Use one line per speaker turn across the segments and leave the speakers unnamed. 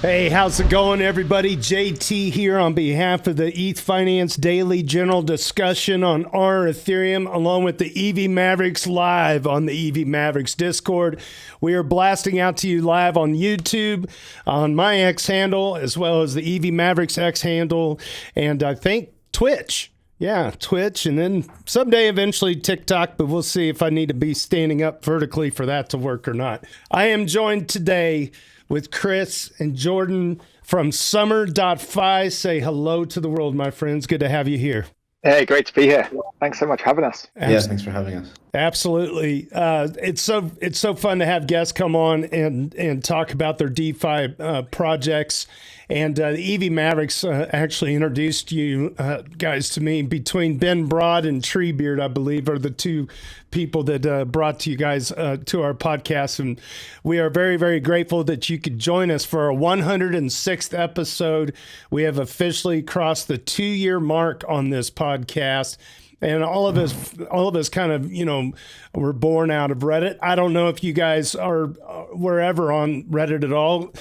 Hey, how's it going, everybody? JT here on behalf of the Ethfinance Daily General Discussion on our Ethereum, along with the EV Mavericks live on the EV Mavericks Discord. We are blasting out to you live on YouTube, on my X handle, as well as the EV Mavericks X handle, and I think Twitch. Yeah, Twitch, and then someday eventually TikTok, but we'll see if I need to be standing up vertically for that to work or not. I am joined today with Chris and Jordan from summer.fi. Say hello to the world, my friends. Good to have you here.
Hey, great to be here. Thanks so much for having us.
Yeah, thanks for having us.
Absolutely. It's so fun to have guests come on and talk about their DeFi projects. And the EV Mavericks actually introduced you guys to me. Between Ben Broad and Treebeard, I believe, are the two people that brought you guys to our podcast. And we are very, very grateful that you could join us for our 106th episode. We have officially crossed the 2-year mark on this podcast. And all of us kind of, were born out of Reddit. I don't know if you guys were ever on Reddit at all.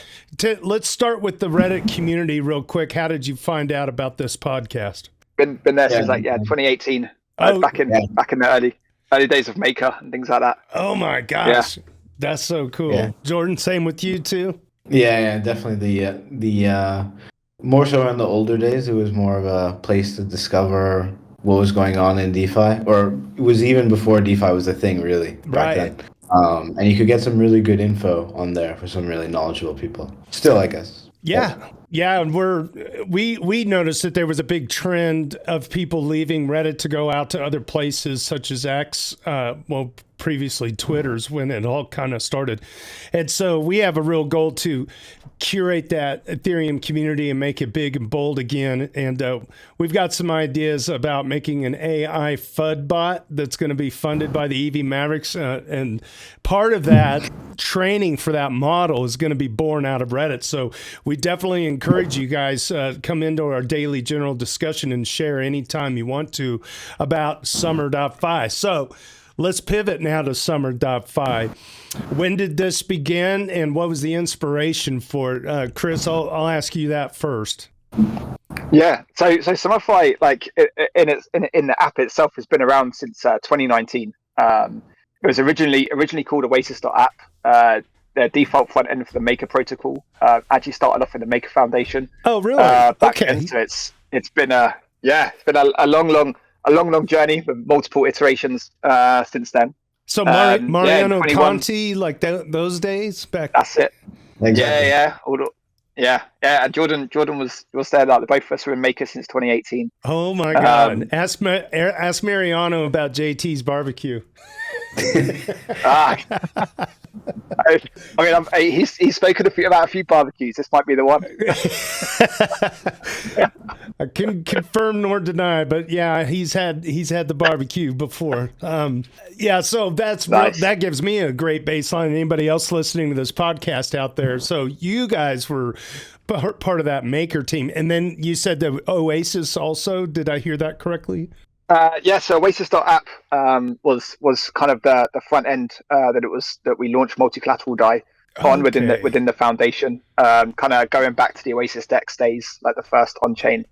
Let's start with the Reddit community real quick. How did you find out about this podcast?
Been there since 2018. Back in the early days of Maker and things like that.
Oh my gosh, that's so cool. Yeah. Jordan, same with you too.
Yeah, definitely. The more so in the older days, it was more of a place to discover what was going on in DeFi, or it was even before DeFi was a thing, really, back then. And you could get some really good info on there for some really knowledgeable people. Still, I guess.
Yeah, and we noticed that there was a big trend of people leaving Reddit to go out to other places such as X, previously Twitter's when it all kind of started. And so we have a real goal to curate that Ethereum community and make it big and bold again. And we've got some ideas about making an AI FUD bot that's going to be funded by the EV Mavericks. And part of that training for that model is going to be born out of Reddit. So we definitely encourage you guys come into our daily general discussion and share anytime you want to about summer.fi. So let's pivot now to summer.fi. When did this begin and what was the inspiration for it? Chris, I'll ask you that first.
Yeah, so summer.fi, like in the app itself, has been around since 2019. It was originally called Oasis.app. The default front end for the Maker protocol actually started off in the Maker Foundation.
Oh, really?
Back then, so it's been a long journey with multiple iterations since then.
So Mariano Conti, like those days back.
That's it.
Exactly.
Yeah. And Jordan was there. Like both of us were in Maker since 2018.
Oh my God! Ask Mariano about JT's barbecue.
He's spoken about a few barbecues. This might be the one.
I couldn't confirm nor deny, but yeah, he's had the barbecue before. So that's nice. That gives me a great baseline. Anybody else listening to this podcast out there? So you guys were part of that Maker team, and then you said that Oasis also. Did I hear that correctly?
So Oasis.app was kind of the front end that we launched multi-collateral DAI on within the foundation. Kind of going back to the Oasis Dex days, like the first on-chain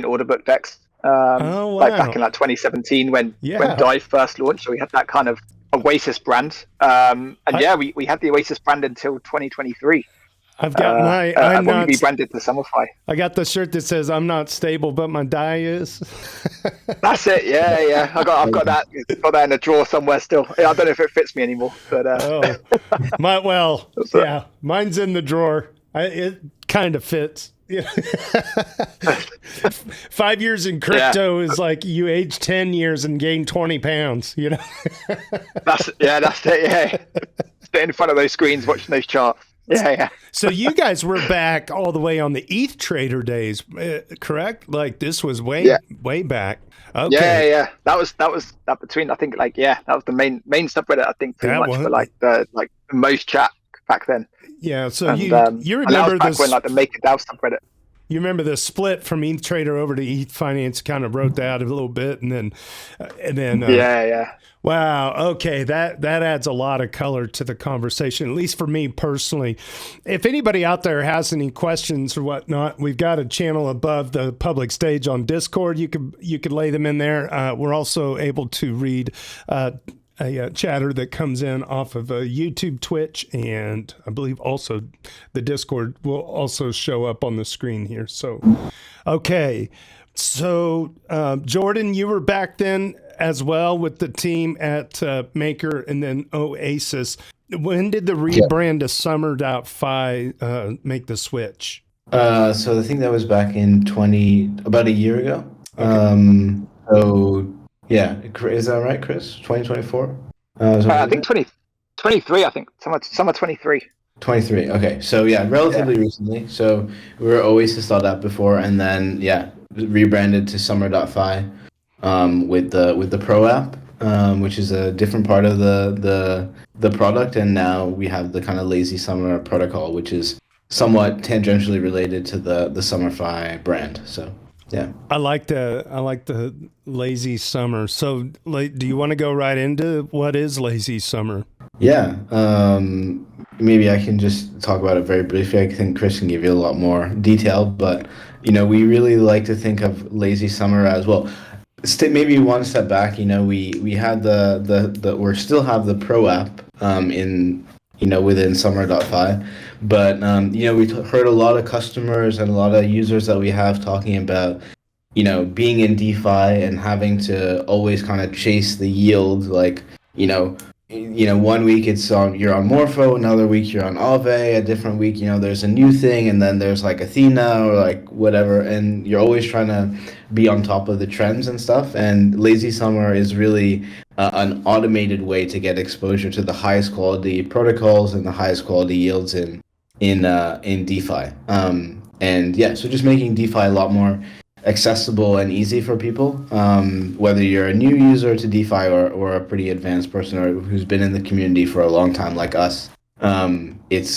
order book Dex. Like back in 2017 when DAI first launched. So we had that kind of Oasis brand. We had the Oasis brand until 2023.
I've got
when we rebranded to summer.fi.
I got the shirt that says "I'm not stable, but my DAI is."
That's it. Yeah. I've got that in a drawer somewhere still. I don't know if it fits me anymore, but
mine's in the drawer. It kind of fits. 5 years in crypto is like you age 10 years and gain 20 pounds.
That's it. Yeah, stay in front of those screens, watching those charts. Yeah.
So you guys were back all the way on the ETH trader days, correct? Like this was way back. Okay.
Yeah. That was between, I think, that was the main subreddit, I think, pretty much for the most chat back then.
Yeah. So
and,
you remember
back
this
when the Maker DAO subreddit.
You remember the split from ETH Trader over to Ethfinance kind of wrote that a little bit, and then
yeah.
Wow. Okay. That adds a lot of color to the conversation, at least for me personally. If anybody out there has any questions or whatnot, we've got a channel above the public stage on Discord. You could lay them in there. We're also able to read a chatter that comes in off of YouTube, Twitch, and I believe also the Discord will also show up on the screen here. So, okay. So, Jordan, you were back then as well with the team at Maker and then Oasis. When did the rebrand to summer.fi make the switch?
So I think that was back in about a year ago.
Okay.
So yeah, is that right, Chris? 2024?
I think 2023. I think summer 23.
23. Okay, so yeah, relatively recently. So we were Oasis.app before, and then rebranded to summer.fi with the Pro app, which is a different part of the product, and now we have the kind of lazy summer protocol, which is somewhat tangentially related to the summer.fi brand. So yeah,
I like the lazy summer. So, do you want to go right into what is lazy summer?
Yeah, maybe I can just talk about it very briefly. I think Chris can give you a lot more detail, but we really like to think of lazy summer as well. Maybe one step back. We had we still have the Pro app within summer.fi, but we heard a lot of customers and a lot of users that we have talking about being in DeFi and having to always kind of chase the yield, like 1 week you're on Morpho, another week you're on Aave, a different week there's a new thing, and then there's like Athena or like whatever, and you're always trying to be on top of the trends and stuff. And lazy summer is really an automated way to get exposure to the highest quality protocols and the highest quality yields in DeFi. So just making DeFi a lot more accessible and easy for people, whether you're a new user to DeFi or a pretty advanced person or who's been in the community for a long time like us. It's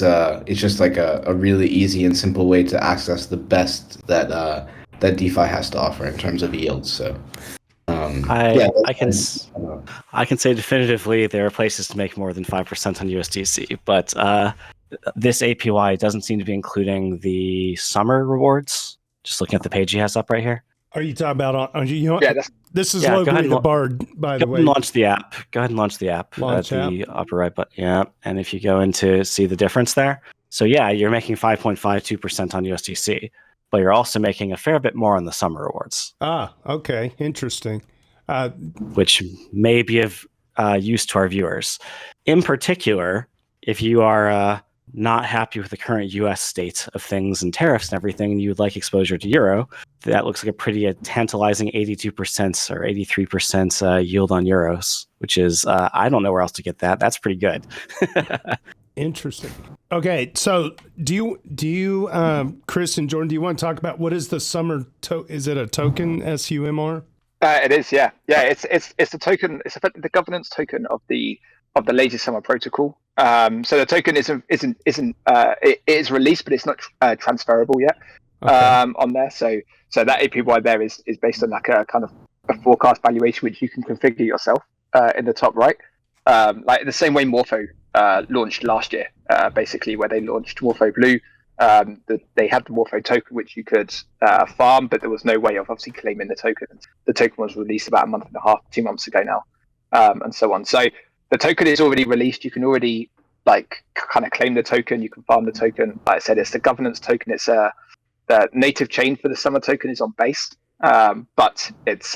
just like a really easy and simple way to access the best that DeFi has to offer in terms of yields. So
I can say definitively there are places to make more than 5% on USDC, but this APY doesn't seem to be including the summer rewards. Just looking at the page he has up right here.
Are you talking about this is locally the Bard, by the way.
Go ahead and launch the app. Go ahead and launch the app at the upper right button. Yeah, and if you go into see the difference there. So yeah, you're making 5.52% on USDC, but you're also making a fair bit more on the summer rewards.
Ah, okay, interesting.
Which may be of use to our viewers. In particular, if you are not happy with the current U.S. state of things and tariffs and everything, and you would like exposure to euro, that looks like a pretty tantalizing 82% or 83% yield on euros, which is, I don't know where else to get that. That's pretty good.
Interesting. Okay, so do you, Chris and Jordan, do you want to talk about what is the summer? Is it a token, SUMR?
It is, yeah. It's a token. It's effectively the governance token of the lazy summer protocol. So the token it is released, but it's not transferable yet on there. So that APY there is based on like a kind of a forecast valuation, which you can configure yourself in the top right. Like the same way Morpho launched last year, basically where they launched Morpho Blue. They had the Morpho token, which you could farm, but there was no way of obviously claiming the token. The token was released about a month and a half, 2 months ago now, and so on. So the token is already released. You can already like kind of claim the token. You can farm the token. Like I said, it's the governance token. It's the native chain for the summer token is on Base, but it's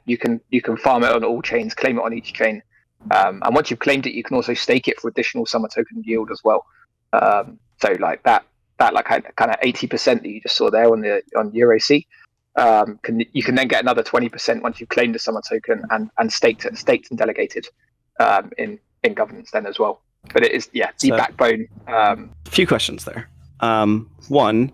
you can farm it on all chains, claim it on each chain, and once you've claimed it, you can also stake it for additional summer token yield as well. So like that like kind of 80% that you just saw there on EuroC, you can then get another 20% once you've claimed the summer token and staked and delegated in governance then as well. But it is the backbone.
A few questions there. One,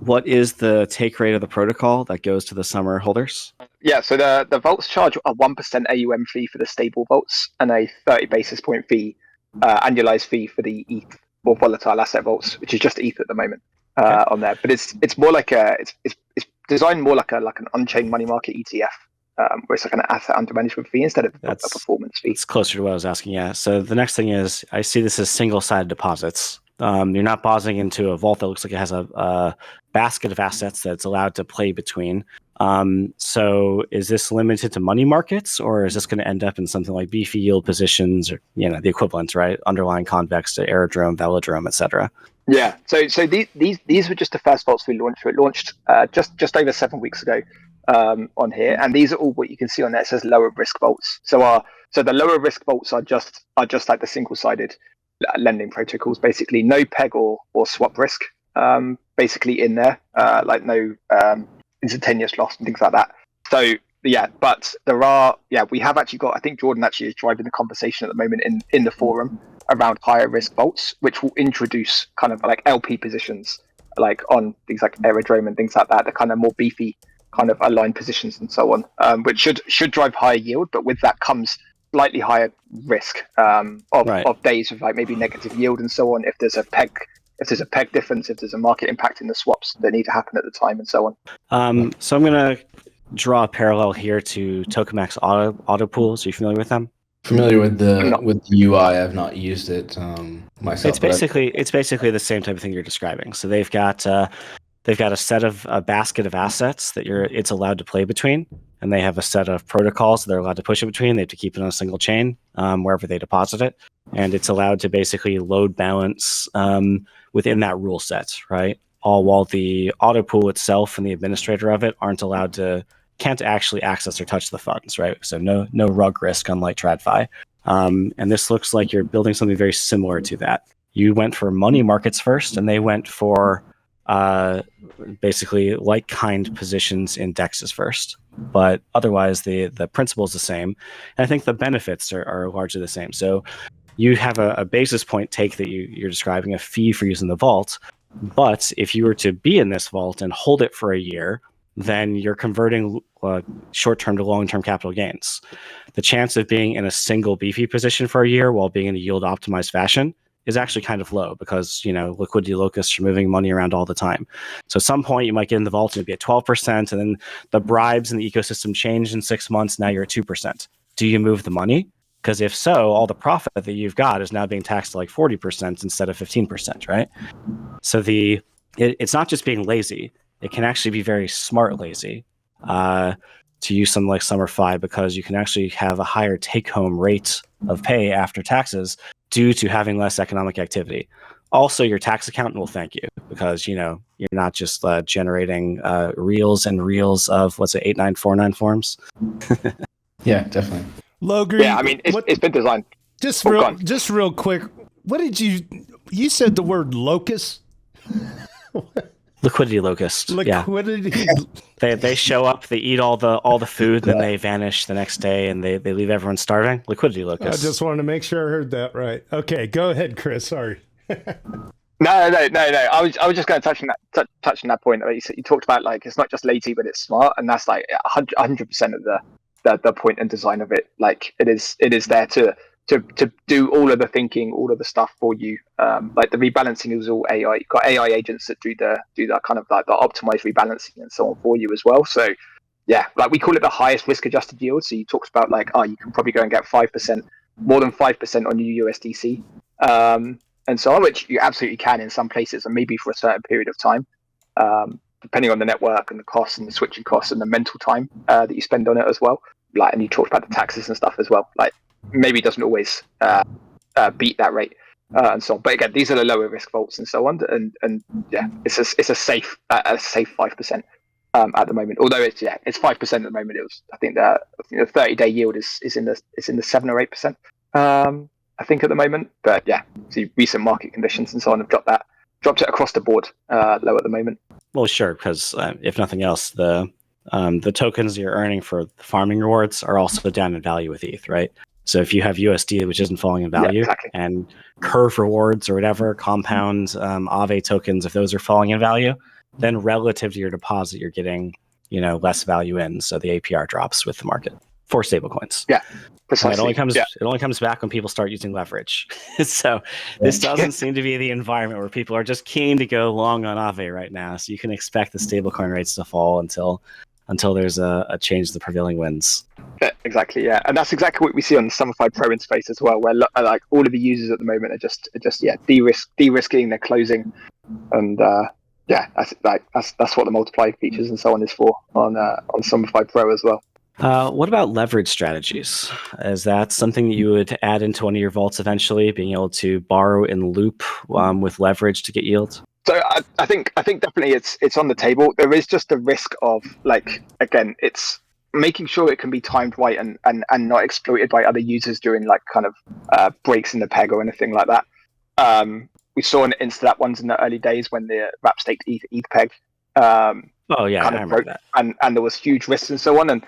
what is the take rate of the protocol that goes to the summer holders?
Yeah, so the vaults charge a 1% AUM fee for the stable vaults and a 30 basis point fee, annualized fee for the ETH or volatile asset vaults, which is just ETH at the moment. on there. But it's more like it's designed more like an on-chain money market ETF, where it's like an asset under management fee instead of a performance fee.
It's closer to what I was asking. Yeah. So the next thing is, I see this as single-sided deposits. You're not depositing into a vault that looks like it has a basket of assets that's allowed to play between. So is this limited to money markets, or is this going to end up in something like beefy yield positions, or the equivalents, right? Underlying convex to aerodrome, velodrome, etc.
Yeah. So these were just the first vaults we launched. It launched just over 7 weeks ago on here, and these are all what you can see on there. It says lower risk vaults. So the lower risk vaults are just like the single-sided lending protocols, basically no peg or swap risk, basically in there, like no instantaneous loss and things like that. So yeah, but we have actually got, I think Jordan actually is driving the conversation at the moment in the forum around higher risk vaults, which will introduce kind of like LP positions, like on things like aerodrome and things like that, the kind of more beefy kind of aligned positions and so on, which should drive higher yield, but with that comes slightly higher risk of days of like maybe negative yield and so on. If there's a peg difference, if there's a market impact in the swaps that need to happen at the time and so on.
So I'm gonna draw a parallel here to Tokamak's auto pools. Are you familiar with them?
Familiar with the UI. I've not used it myself.
It's basically the same type of thing you're describing. So they've got a basket of assets that it's allowed to play between, and they have a set of protocols they're allowed to push it between. They have to keep it on a single chain wherever they deposit it, and it's allowed to basically load balance within that rule set, right? All while the auto pool itself and the administrator of it can't actually access or touch the funds, right? So no rug risk, unlike TradFi. And this looks like you're building something very similar to that. You went for money markets first, and they went for basically like-kind positions in DEXs first. But otherwise, the principle is the same. And I think the benefits are largely the same. So you have a basis point take that you're describing, a fee for using the vault. But if you were to be in this vault and hold it for a year, then you're converting short-term to long-term capital gains. The chance of being in a single beefy position for a year while being in a yield-optimized fashion is actually kind of low, because liquidity locusts are moving money around all the time. So at some point you might get in the vault and it'd be at 12%, and then the bribes in the ecosystem change in 6 months. Now you're at 2%. Do you move the money? Because if so, all the profit that you've got is now being taxed to like 40% instead of 15%, right? So it's not just being lazy. It can actually be very smart lazy, to use something like summer.fi, because you can actually have a higher take-home rate of pay after taxes due to having less economic activity. Also, your tax accountant will thank you, because you're not just generating reels and reels of 8949 forms.
Yeah, definitely.
Logri,
yeah, I mean, it's been designed.
Just real quick. What did you said the word locust?
Liquidity locust.
Liquidity.
Yeah. They show up, they eat all the food, then they vanish the next day, and they leave everyone starving. Liquidity locust.
I just wanted to make sure I heard that right. Okay, go ahead, Chris. Sorry.
No. I was just going to touch on that point. You talked about like it's not just lazy, but it's smart, and that's like 100% of the point and design of it. Like it is there to do all of the thinking, all of the stuff for you. Like the rebalancing is all AI. You've got AI agents that do that kind of like the optimized rebalancing and so on for you as well. So yeah, like we call it the highest risk adjusted yield. So you talked about like, you can probably go and get 5%, more than 5% on your USDC, and so on, which you absolutely can in some places, and maybe for a certain period of time, depending on the network and the costs and the switching costs and the mental time that you spend on it as well. Like, and you talked about the taxes and stuff as well. Like, maybe doesn't always beat that rate and so on. But again, these are the lower risk vaults and so on. And yeah, it's a safe 5% at the moment. Although it's 5% at the moment. I think the 30-day yield is in the 7 or 8%. I think at the moment. But yeah, see, recent market conditions and so on have dropped it across the board low at the moment.
Well, sure, because if nothing else, the tokens you're earning for the farming rewards are also down in value with ETH, right? So if you have USD which isn't falling in value,
exactly,
and curve rewards or whatever, compound Aave tokens, if those are falling in value, then relative to your deposit, you're getting less value in, so the APR drops with the market. for stablecoins.
Yeah,
And
precisely.
it only comes back when people start using leverage. So this doesn't seem to be the environment where people are just keen to go long on Aave right now. So you can expect the stablecoin rates to fall until there's a change in the prevailing winds.
Yeah, exactly. Yeah, and that's exactly what we see on the summer.fi Pro interface as well, where like all of the users at the moment are just de-risking their closing, and that's what the multiply features and so on is for on summer.fi Pro as well.
What about leverage strategies? Is that something that you would add into one of your vaults eventually, being able to borrow and loop with leverage to get yield?
So I think definitely it's on the table. There is just the risk of, like, again, it's making sure it can be timed right and not exploited by other users during like kind of breaks in the peg or anything like that. We saw an Instadat ones in the early days when the wrap staked ETH peg
I remember that.
and there was huge risks and so on,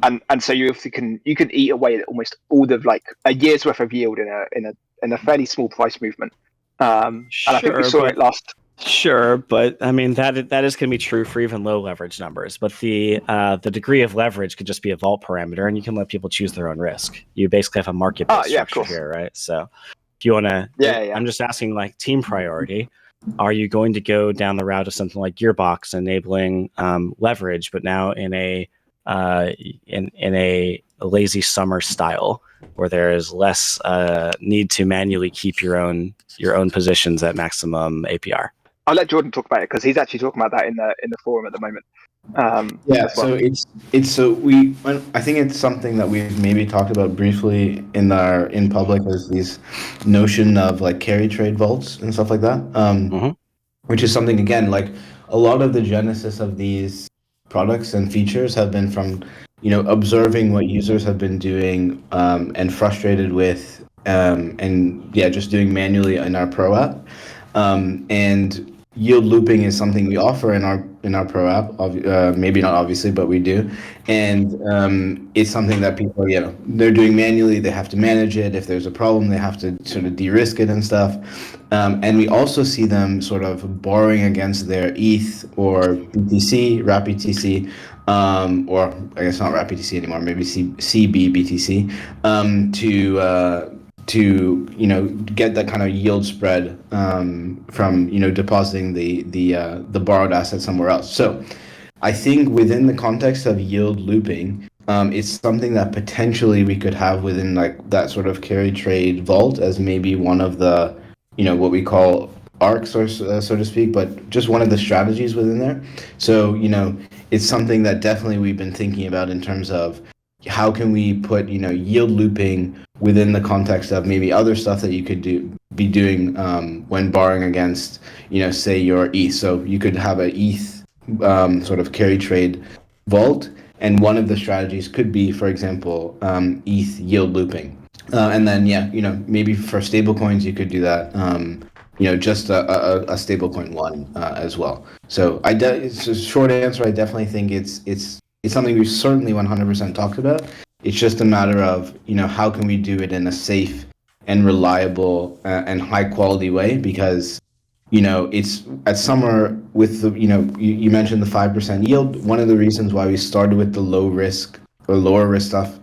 and so you can eat away at almost all of like a year's worth of yield in a fairly small price movement. And I think we saw it last.
Sure, but I mean that is going to be true for even low leverage numbers. But the degree of leverage could just be a vault parameter, and you can let people choose their own risk. You basically have a market-based structure here, right? So if you want to, I'm just asking, like, team priority. Are you going to go down the route of something like Gearbox enabling leverage, but now in a lazy summer style, where there is less need to manually keep your own positions at maximum APR?
I'll let Jordan talk about it because he's actually talking about that in the forum at the moment.
So I think it's something that we've maybe talked about briefly in public, as these notion of like carry trade vaults and stuff like that. Which is something, again, like a lot of the genesis of these products and features have been from observing what users have been doing and frustrated with just doing manually in our Pro app. And yield looping is something we offer in our Pro app. Maybe not obviously, but we do. And it's something that people, they're doing manually. They have to manage it. If there's a problem, they have to sort of de-risk it and stuff. And we also see them sort of borrowing against their ETH or BTC, wrap BTC, or I guess not wrap BTC anymore, maybe CB BTC, to get that kind of yield spread from depositing the borrowed asset somewhere else. So I think within the context of yield looping, it's something that potentially we could have within like that sort of carry trade vault as maybe one of the what we call arcs, or so to speak, but just one of the strategies within there. So it's something that definitely we've been thinking about in terms of how can we put yield looping within the context of maybe other stuff that you could be doing when borrowing against say your ETH. So you could have an ETH sort of carry trade vault, and one of the strategies could be, for example, ETH yield looping, and then maybe for stablecoins you could do that. Just a stablecoin one as well. So it's a short answer. I definitely think it's something we've certainly 100% talked about. It's just a matter of, how can we do it in a safe and reliable and high quality way? Because, it's at summer with the, you mentioned the 5% yield. One of the reasons why we started with the low risk or lower risk stuff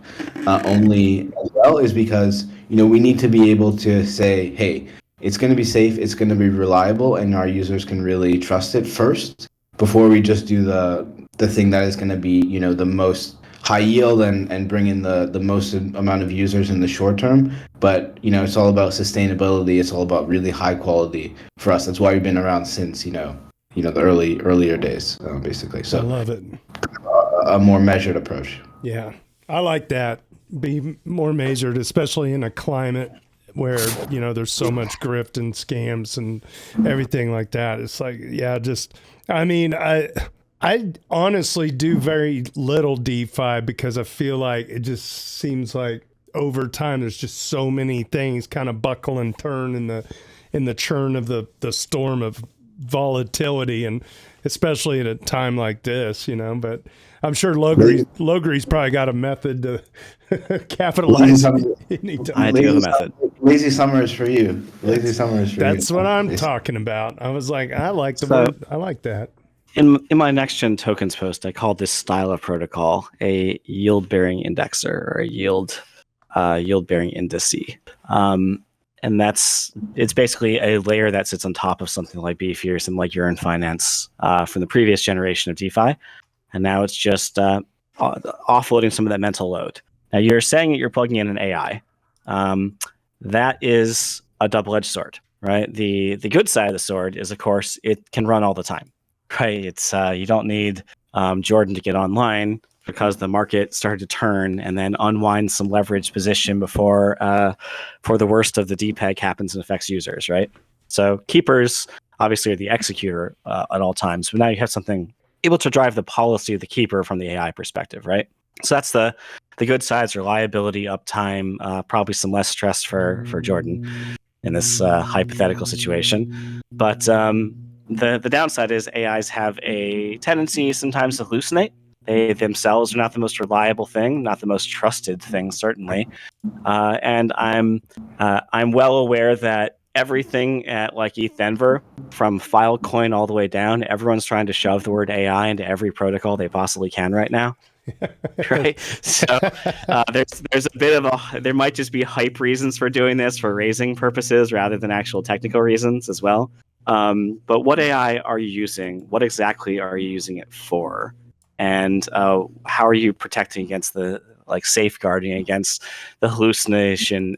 only as well is because, we need to be able to say, hey, it's going to be safe, it's going to be reliable, and our users can really trust it first before we just do the thing that is going to be, the most high yield and bring in the most amount of users in the short term. But, it's all about sustainability. It's all about really high quality for us. That's why we've been around since, the earlier days, basically. So
I love it.
A more measured approach.
Yeah, I like that. Be more measured, especially in a climate where, there's so much grift and scams and everything like that. It's like, I honestly do very little DeFi because I feel like it just seems like over time there's just so many things kind of buckle and turn in the churn of the storm of volatility, and especially at a time like this, but I'm sure Logree's probably got a method to capitalize anytime.
I do have a method.
Lazy summer is for you. Lazy summer is for you.
That's what I'm talking about. I was like, I like the word. I like that.
in my next gen tokens post, I called this style of protocol a yield bearing indexer or a yield bearing indice. And it's basically a layer that sits on top of something like Beefears and like Ethfinance from the previous generation of DeFi. And now it's just offloading some of that mental load. Now you're saying that you're plugging in an AI. That is a double-edged sword, right? The good side of the sword is, of course, it can run all the time, right? It's you don't need Jordan to get online because the market started to turn and then unwind some leverage position before the worst of the DPEG happens and affects users, right? So keepers obviously are the executor at all times, but now you have something able to drive the policy of the keeper from the AI perspective, right? So that's the good sides: reliability, uptime, probably some less stress for Jordan in this hypothetical situation. But the downside is AIs have a tendency sometimes to hallucinate. They themselves are not the most reliable thing, not the most trusted thing, certainly. And I'm well aware that everything at like ETH Denver, from Filecoin all the way down, everyone's trying to shove the word AI into every protocol they possibly can right now. Right, so there's a bit of there might just be hype reasons for doing this for raising purposes rather than actual technical reasons as well. But what AI are you using? What exactly are you using it for? And how are you protecting against the safeguarding against the hallucination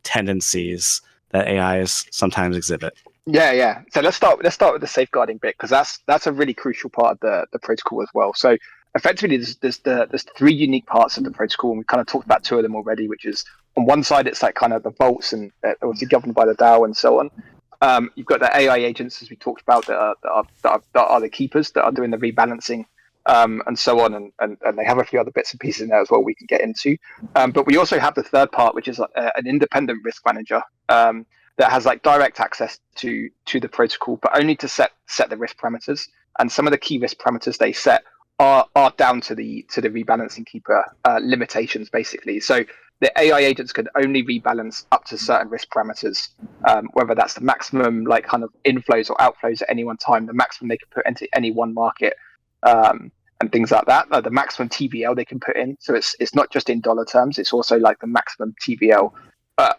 tendencies that AIs sometimes exhibit?
Yeah. So let's start with the safeguarding bit, because that's a really crucial part of the protocol as well. So effectively, there's three unique parts of the protocol, and we kind of talked about two of them already. Which is, on one side, it's like kind of the vaults and obviously governed by the DAO and so on. You've got the AI agents, as we talked about, that are the keepers that are doing the rebalancing. And so on, and they have a few other bits and pieces in there as well we can get into. But we also have the third part, which is an independent risk manager that has like direct access to the protocol, but only to set the risk parameters. And some of the key risk parameters they set are down to the rebalancing keeper limitations, basically. So the AI agents can only rebalance up to certain risk parameters, whether that's the maximum like kind of inflows or outflows at any one time, the maximum they can put into any one market. And things like that, the maximum TVL they can put in. So it's not just in dollar terms; it's also like the maximum TVL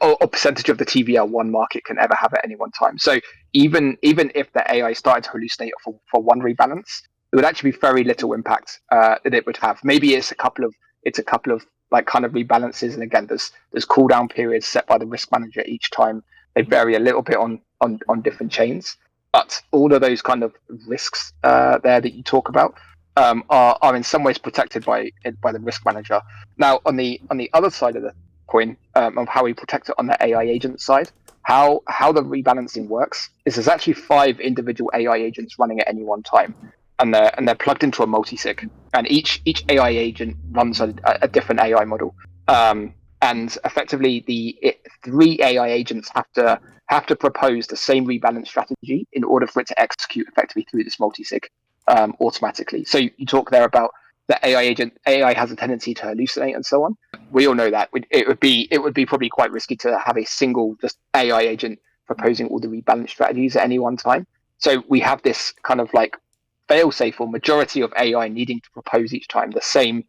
or percentage of the TVL one market can ever have at any one time. So even if the AI started to hallucinate for one rebalance, there would actually be very little impact that it would have. Maybe it's a couple of like kind of rebalances, and again, there's cooldown periods set by the risk manager each time. They vary a little bit on different chains. But all of those kind of risks there that you talk about are in some ways protected by the risk manager. Now, on the other side of the coin, of how we protect it on the AI agent side, how the rebalancing works is there's actually 5 individual AI agents running at any one time, and they're plugged into a multi-sig, and each AI agent runs a different AI model. And effectively, the 3 AI agents have to propose the same rebalance strategy in order for it to execute effectively through this multi-sig automatically. So you talk there about the AI has a tendency to hallucinate and so on. We all know that it would be probably quite risky to have a single just AI agent proposing all the rebalance strategies at any one time. So we have this kind of like fail-safe or majority of AI needing to propose each time the same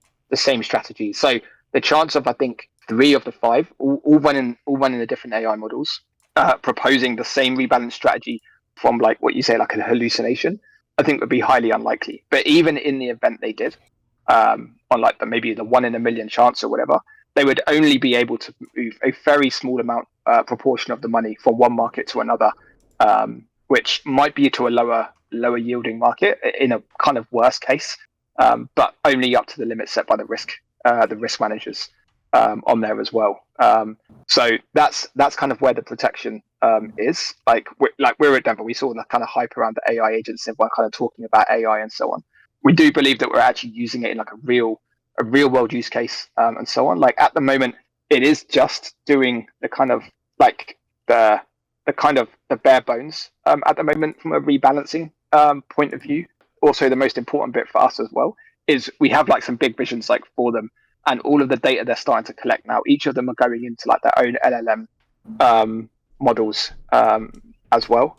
strategy. So the chance of, I think, 3 of the 5 all running the different AI models proposing the same rebalance strategy from like what you say like a hallucination, I think would be highly unlikely. But even in the event they did, on like maybe the 1 in a million chance or whatever, they would only be able to move a very small amount proportion of the money from one market to another, which might be to a lower yielding market in a kind of worst case, but only up to the limit set by the risk managers on there as well. So that's kind of where the protection is. Like we're at Denver, we saw that kind of hype around the AI agents, and we're kind of talking about AI and so on. We do believe that we're actually using it in like a real world use case and so on. Like at the moment, it is just doing the kind of like the bare bones at the moment from a rebalancing point of view. Also, the most important bit for us as well is we have like some big visions like for them, and all of the data they're starting to collect now. Each of them are going into like their own LLM models as well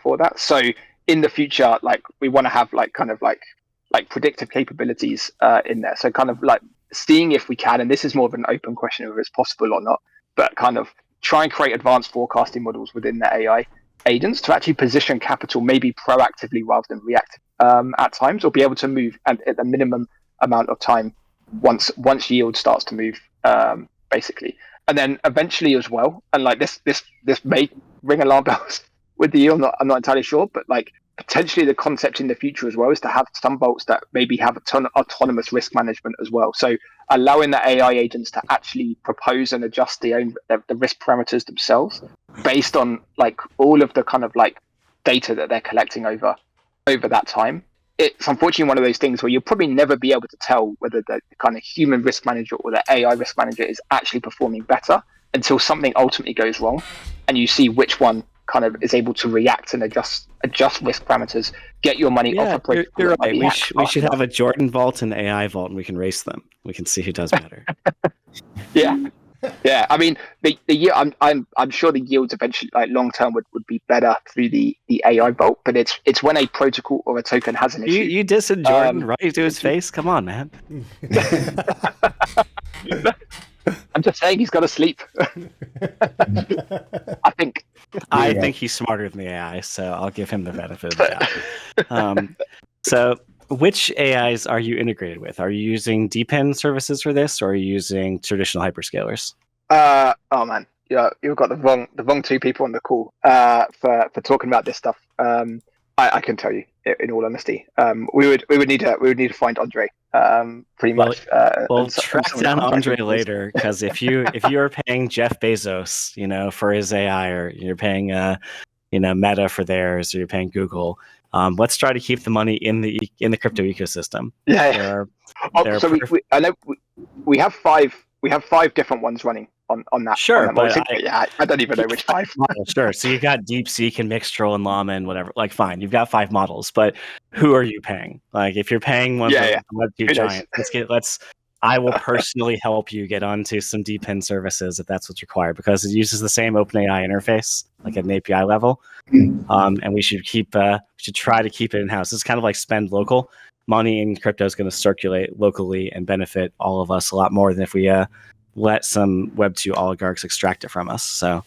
for that. So in the future, like we want to have like kind of like predictive capabilities in there. So kind of like seeing if we can, and this is more of an open question whether it's possible or not, but kind of try and create advanced forecasting models within the AI agents to actually position capital maybe proactively rather than reactive at times, or be able to move at the minimum amount of time once yield starts to move, basically. And then eventually as well, and like this may ring alarm bells with you. I'm not entirely sure, but like potentially the concept in the future as well is to have some vaults that maybe have autonomous risk management as well. So allowing the AI agents to actually propose and adjust the risk parameters themselves based on like all of the kind of like data that they're collecting over that time. It's unfortunately one of those things where you'll probably never be able to tell whether the kind of human risk manager or the AI risk manager is actually performing better until something ultimately goes wrong, and you see which one kind of is able to react and adjust risk parameters, get your money off a protocol.
You're right. We should have a Jordan vault and AI vault, and we can race them. We can see who does better.
Yeah. I mean, the yield. I'm sure the yields eventually, like long term, would be better through the AI vault. But it's when a protocol or a token has an issue.
You dissed Jordan right to his face. Come on, man.
I'm just saying he's got to sleep. I
think he's smarter than the AI, so I'll give him the benefit of the doubt. So, which AIs are you integrated with? Are you using DePIN services for this, or are you using traditional hyperscalers?
Oh man, yeah, you've got the wrong two people on the call for talking about this stuff. I can tell you, in all honesty, we would need to find Andre. Pretty much.
We'll track down Andre later, because if you are paying Jeff Bezos, for his AI, or you're paying Meta for theirs, or you're paying Google, let's try to keep the money in the crypto ecosystem.
Yeah. I know we have five different ones running on that.
Sure,
on that I don't even know which five.
Sure. So you got DeepSeek and Mixtral and Llama and whatever. Like, fine, you've got 5 models, but who are you paying? Like, if you're paying one of the Web2 giants, I will personally help you get onto some DePIN services if that's what's required, because it uses the same OpenAI interface, like at an API level. And we should try to keep it in house. It's kind of like spend local. Money in crypto is going to circulate locally and benefit all of us a lot more than if we let some Web2 oligarchs extract it from us. So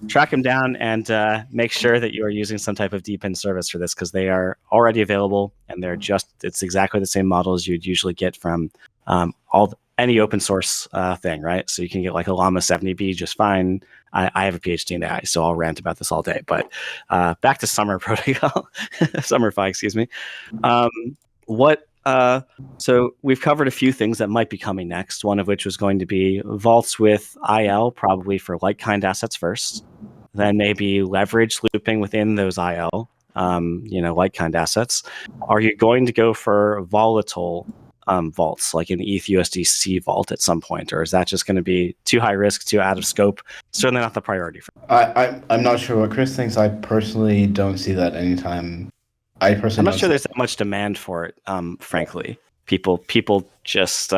track him down and make sure that you are using some type of DePIN service for this, because they are already available, and it's exactly the same models you'd usually get from any open source thing, right? So you can get like a Llama 70B just fine. I have a PhD in AI, so I'll rant about this all day. But back to Summer protocol, summer.fi, excuse me. So we've covered a few things that might be coming next. One of which was going to be vaults with IL, probably for like-kind assets first, then maybe leverage looping within those IL, like-kind assets. Are you going to go for volatile vaults, like an ETH USDC vault at some point, or is that just going to be too high risk, too out of scope? Certainly not the priority for me.
I'm not sure what Chris thinks. I personally don't see that anytime. I'm not
sure there's that much demand for it, frankly. People just,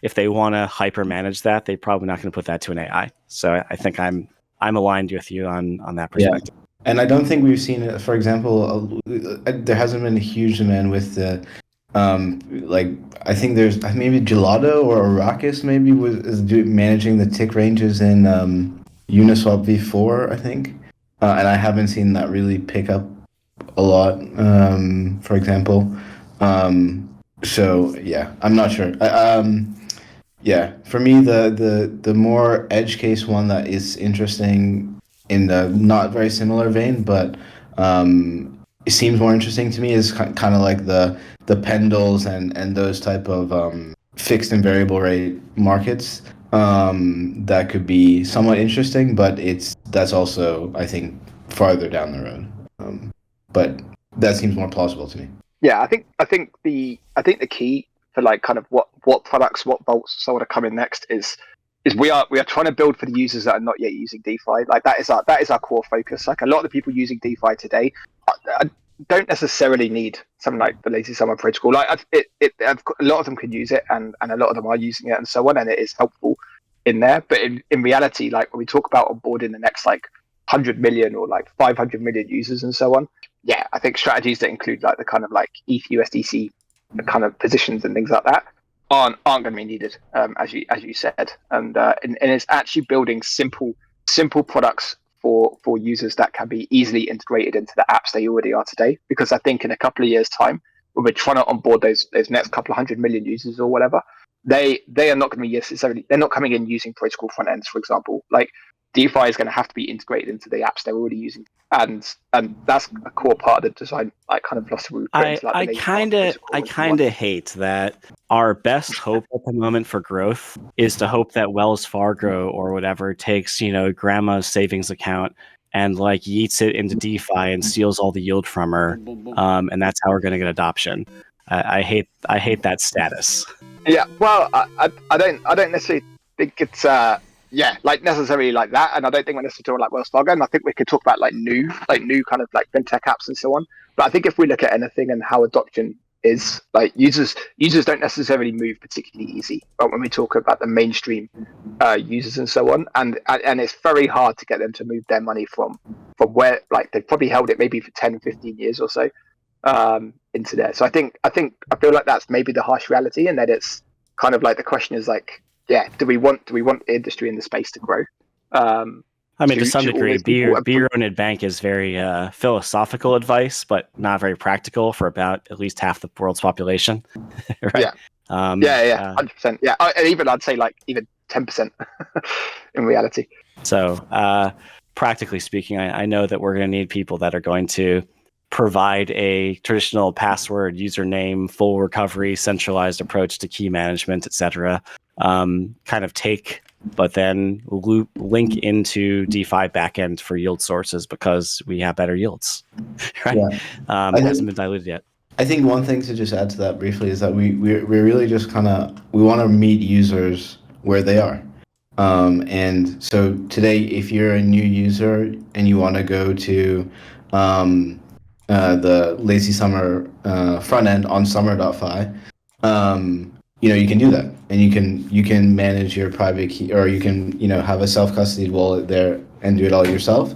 if they want to hyper manage that, they're probably not going to put that to an AI. So I think I'm aligned with you on that perspective.
Yeah. And I don't think we've seen it. For example, there hasn't been a huge demand with the I think there's maybe Gelato or Arrakis maybe is managing the tick ranges in Uniswap v4, I think, and I haven't seen that really pick up a lot, for example. So yeah, I'm not sure. For me, the more edge case one that is interesting in the not very similar vein, but it seems more interesting to me is kind of like the pendles and those type of fixed and variable rate markets. That could be somewhat interesting, but that's also, I think, farther down the road. But that seems more plausible to me.
Yeah, I think the key for like kind of what products, what vaults, so on are coming next is we are trying to build for the users that are not yet using DeFi. Like that is our core focus. Like a lot of the people using DeFi today don't necessarily need something like the lazy summer protocol. Like a lot of them could use it, and a lot of them are using it, and so on, and it is helpful in there. But in reality, like when we talk about onboarding the next like 100 million or like 500 million users and so on. Yeah, I think strategies that include like the kind of like ETH USDC kind of positions and things like that aren't going to be needed, as you said. And it's actually building simple products for users that can be easily integrated into the apps they already are today. Because I think in a couple of years' time, when we're trying to onboard those next couple of 100 million users or whatever, they are not going to be necessarily, they're not coming in using protocol front ends, for example. Like DeFi is going to have to be integrated into the apps they're already using, and that's a core part of the design, like kind of philosophy we put into, like,
I kind of hate that our best hope at the moment for growth is to hope that Wells Fargo or whatever takes, grandma's savings account and like yeets it into DeFi and steals all the yield from her, and that's how we're going to get adoption. I hate that status.
Yeah, well, I don't necessarily think it's like necessarily like that, and I don't think we're necessarily talking like Wells Fargo. And I think we could talk about like new kind of like fintech apps and so on. But I think if we look at anything and how adoption is, like users don't necessarily move particularly easy. But when we talk about the mainstream users and so on, and it's very hard to get them to move their money from where, like, they've probably held it maybe for 10, 15 years or so into there. So I feel like that's maybe the harsh reality, and that it's kind of like the question is like, yeah, do we want the industry in the space to grow?
I mean, to some degree, be your own bank is very philosophical advice, but not very practical for about at least half the world's population. Right?
Yeah. 100%. Yeah, and even I'd say like even 10% in reality.
So, practically speaking, I know that we're going to need people that are going to provide a traditional password, username, full recovery, centralized approach to key management, etc. Kind of take, but then link into DeFi backend for yield sources because we have better yields. Right? Yeah. It hasn't been diluted yet.
I think one thing to just add to that briefly is that we're really just we want to meet users where they are. And so today, if you're a new user and you want to go to the Lazy Summer front end on summer.fi, you can do that, and you can manage your private key, or you can have a self-custodied wallet there and do it all yourself.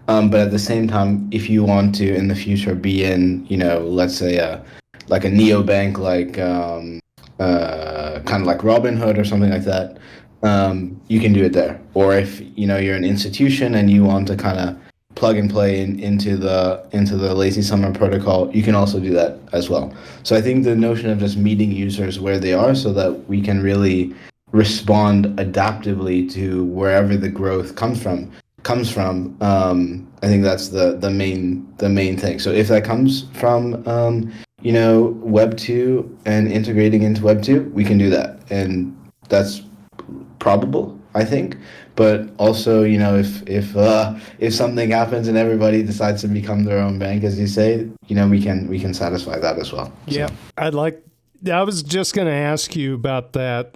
But at the same time, if you want to in the future be in, let's say like a neobank, like kind of like Robinhood or something like that, you can do it there. Or if you're an institution and you want to kind of plug and play into the Lazy Summer protocol, you can also do that as well. So I think the notion of just meeting users where they are, so that we can really respond adaptively to wherever the growth comes from. I think that's the main thing. So if that comes from Web 2 and integrating into Web 2, we can do that, and that's probable, I think. But also, if something happens and everybody decides to become their own bank, as you say, we can satisfy that as well.
Yeah, so. I was just going to ask you about that.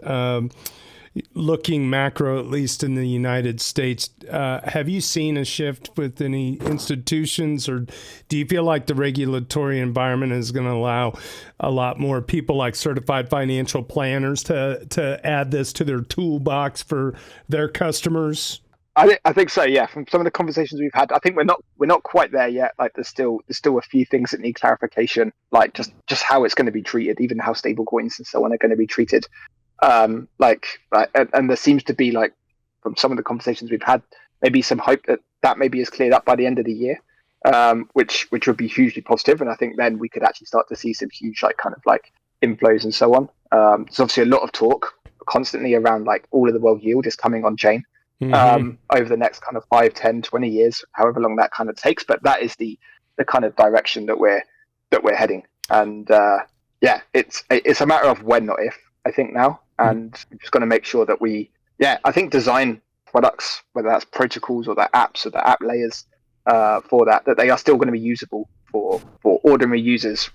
Looking macro, at least in the United States, have you seen a shift with any institutions, or do you feel like the regulatory environment is going to allow a lot more people like certified financial planners to add this to their toolbox for their customers?
I think so. Yeah, from some of the conversations we've had, I think we're not quite there yet. Like there's still a few things that need clarification, like just how it's going to be treated, even how stable coins and so on are going to be treated. And there seems to be, like, from some of the conversations we've had, maybe some hope that maybe is cleared up by the end of the year, which would be hugely positive. And I think then we could actually start to see some huge inflows and so on. There's obviously a lot of talk constantly around like all of the world yield is coming on chain over the next kind of 5, 10, 20 years, however long that kind of takes. But that is the kind of direction that we're heading. And it's a matter of when, not if, I think now. And we're just going to make sure that I think design products, whether that's protocols or the apps or the app layers for that they are still going to be usable for ordinary users,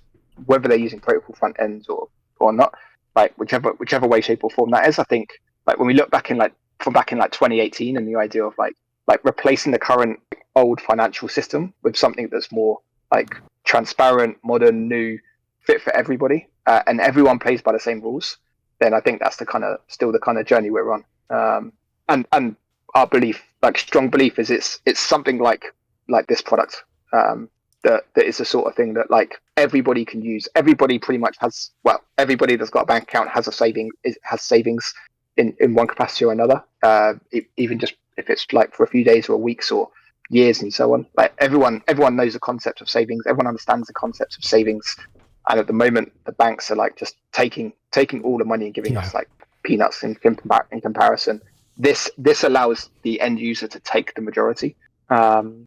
whether they're using protocol front ends or not, like whichever way, shape or form that is. I think like when we look back in 2018 and the idea of like replacing the current old financial system with something that's more like transparent, modern, new, fit for everybody, and everyone plays by the same rules, then I think that's still the kind of journey we're on. And our belief, like strong belief, is it's something like this product, that is the sort of thing that like everybody can use. Everybody pretty much has, well, everybody that's got a bank account has savings in one capacity or another. Even just if it's like for a few days or weeks or years and so on. Like everyone knows the concept of savings. Everyone understands the concept of savings. And at the moment, the banks are like just taking all the money and giving us like peanuts in comparison. This allows the end user to take the majority, and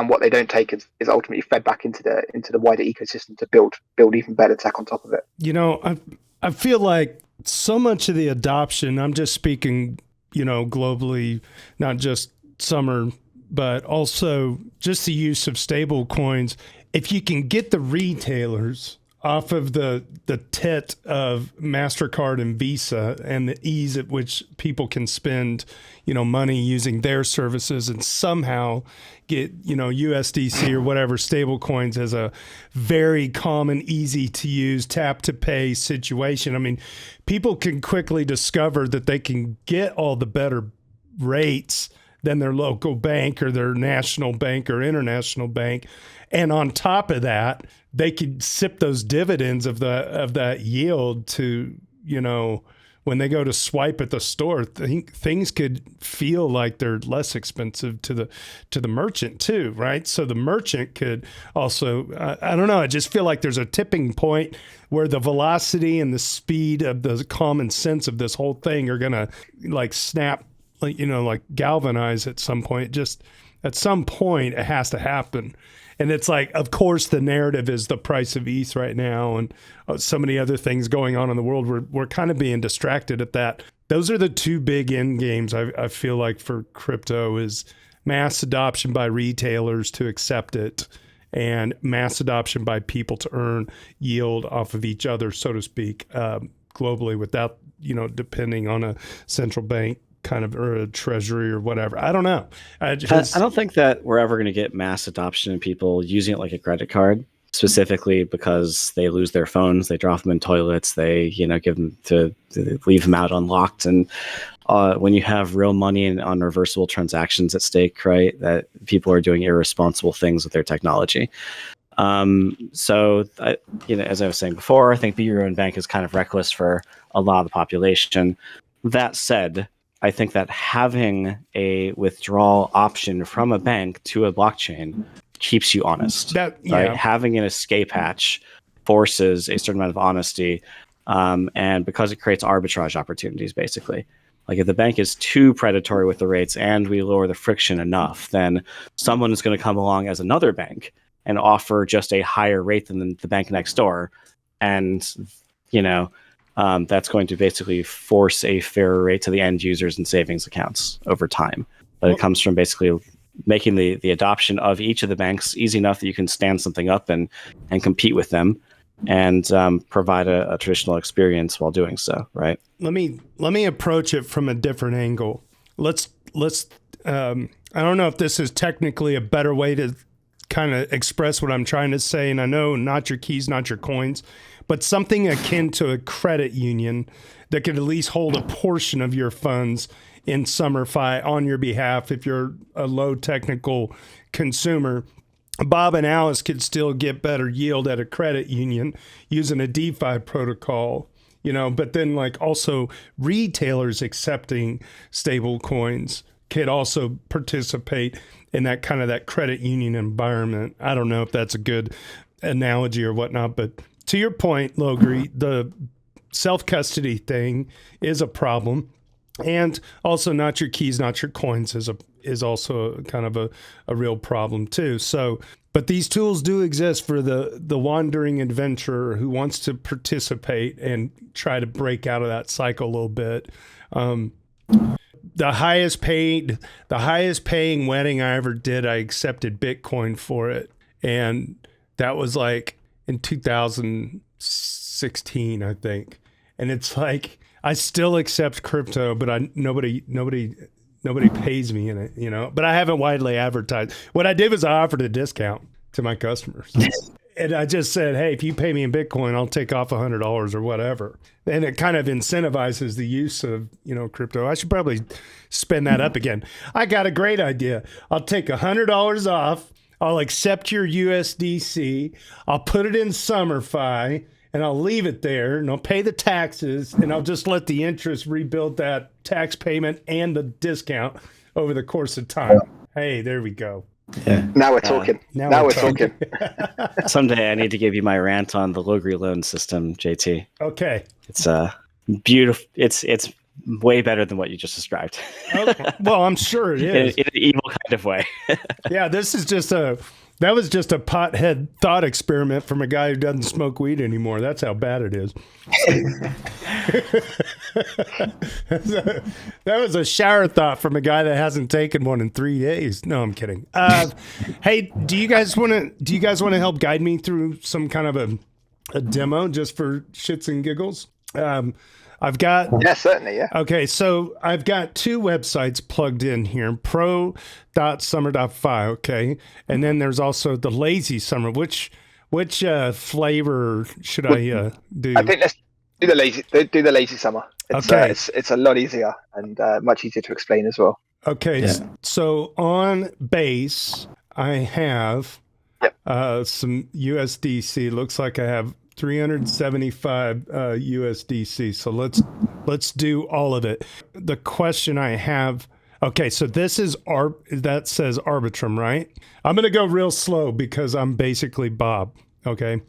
what they don't take is ultimately fed back into the wider ecosystem to build even better tech on top of it.
You know, I feel like so much of the adoption, I'm just speaking, you know, globally, not just Summer, but also just the use of stable coins. If you can get the retailers off of the tit of MasterCard and Visa and the ease at which people can spend, you know, money using their services, and somehow get, you know, USDC or whatever stable coins as a very common, easy to use, tap to pay situation. I mean, people can quickly discover that they can get all the better rates than their local bank or their national bank or international bank. And on top of that, they could sip those dividends of that yield to, you know, when they go to swipe at the store, things could feel like they're less expensive to the merchant too, right? So the merchant could also, I don't know, I just feel like there's a tipping point where the velocity and the speed of the common sense of this whole thing are going to like snap, like, you know, like galvanize at some point. Just at some point it has to happen. And it's like, of course, the narrative is the price of ETH right now and so many other things going on in the world. We're kind of being distracted at that. Those are the two big end games, I feel like, for crypto, is mass adoption by retailers to accept it and mass adoption by people to earn yield off of each other, so to speak, globally without, you know, depending on a central bank kind of, or a treasury or whatever. I don't know. I
don't think that we're ever going to get mass adoption and people using it like a credit card, specifically because they lose their phones, they drop them in toilets, they, you know, give them to leave them out unlocked. And when you have real money and on reversible transactions at stake, right, that people are doing irresponsible things with their technology. So, you know, as I was saying before, I think the Euro and Bank is kind of reckless for a lot of the population. That said, I think that having a withdrawal option from a bank to a blockchain keeps you honest. Right? Having an escape hatch forces a certain amount of honesty, and because it creates arbitrage opportunities, basically. Like if the bank is too predatory with the rates and we lower the friction enough, then someone is going to come along as another bank and offer just a higher rate than the bank next door. And, you know, that's going to basically force a fairer rate to the end users and savings accounts over time. But it comes from basically making the adoption of each of the banks easy enough that you can stand something up and compete with them and provide a traditional experience while doing so, right?
Let me approach it from a different angle. Let's I don't know if this is technically a better way to kind of express what I'm trying to say, and I know not your keys, not your coins, but something akin to a credit union that could at least hold a portion of your funds in summer.fi on your behalf if you're a low technical consumer. Bob and Alice could still get better yield at a credit union using a DeFi protocol, you know, but then like also retailers accepting stable coins could also participate in that kind of that credit union environment. I don't know if that's a good analogy or whatnot, but to your point, Logri, the self-custody thing is a problem. And also not your keys, not your coins is also kind of a real problem too. So, but these tools do exist for the wandering adventurer who wants to participate and try to break out of that cycle a little bit. The highest paying wedding I ever did, I accepted Bitcoin for it. And that was like in 2016, I think. And it's like, I still accept crypto, but nobody pays me in it, you know, but I haven't widely advertised. What I did was I offered a discount to my customers. And I just said, hey, if you pay me in Bitcoin, I'll take off $100 or whatever. And it kind of incentivizes the use of, crypto. I should probably spin that up again. I got a great idea. I'll take $100 off. I'll accept your USDC. I'll put it in summer.fi and I'll leave it there and I'll pay the taxes and I'll just let the interest rebuild that tax payment and the discount over the course of time. Hey, there we go.
Yeah.
Now we're talking. Now we're talking.
Someday I need to give you my rant on the Logri loan system, JT.
Okay.
It's beautiful. It's way better than what you just described.
Well, I'm sure it is.
In an evil kind of way.
Yeah, that was just a pothead thought experiment from a guy who doesn't smoke weed anymore. That's how bad it is. That was a shower thought from a guy that hasn't taken one in 3 days. No, I'm kidding. Hey, do you guys want to help guide me through some kind of a demo just for shits and giggles? I've got...
Yeah, certainly, yeah.
Okay, so I've got 2 websites plugged in here, pro.summer.fi, okay? And then there's also the Lazy Summer. Which flavor should I do?
I think let's do the lazy summer. It's a lot easier and much easier to explain as well.
Okay,
Yeah.
So on base, I have some USDC. Looks like I have 375 USDC. So let's do all of it. The question I have, okay, so this is that says Arbitrum, right? I'm gonna go real slow because I'm basically Bob. Okay,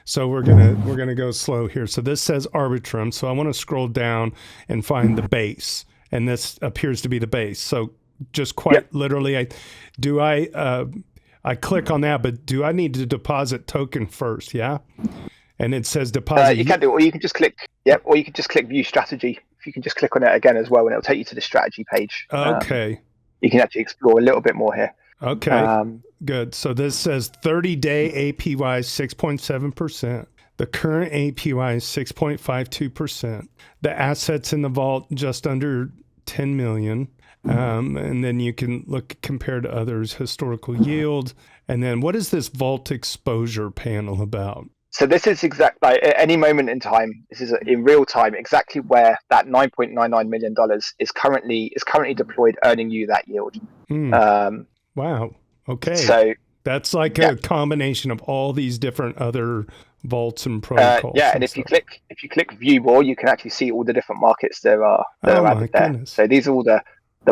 so we're gonna go slow here. So this says Arbitrum. So I want to scroll down and find the base, and this appears to be the base. So just quite literally, I click on that, but do I need to deposit token first? Yeah. And it says deposit.
You can do, or you can just click. Yep, or you can just click View Strategy. If you can just click on it again as well, and it'll take you to the strategy page.
Okay.
You can actually explore a little bit more here.
Okay. Good. So this says 30-day APY 6.7%. The current APY is 6.52%. The assets in the vault just under 10 million. And then you can look compared to others, historical yield. And then what is this vault exposure panel about?
So this is at any moment in time. This is in real time exactly where that $9.99 million is currently deployed, earning you that yield.
Wow. Okay.
So
that's like a combination of all these different other vaults and protocols.
And if you click View More, you can actually see all the different markets there are added there.
Goodness.
So these are all the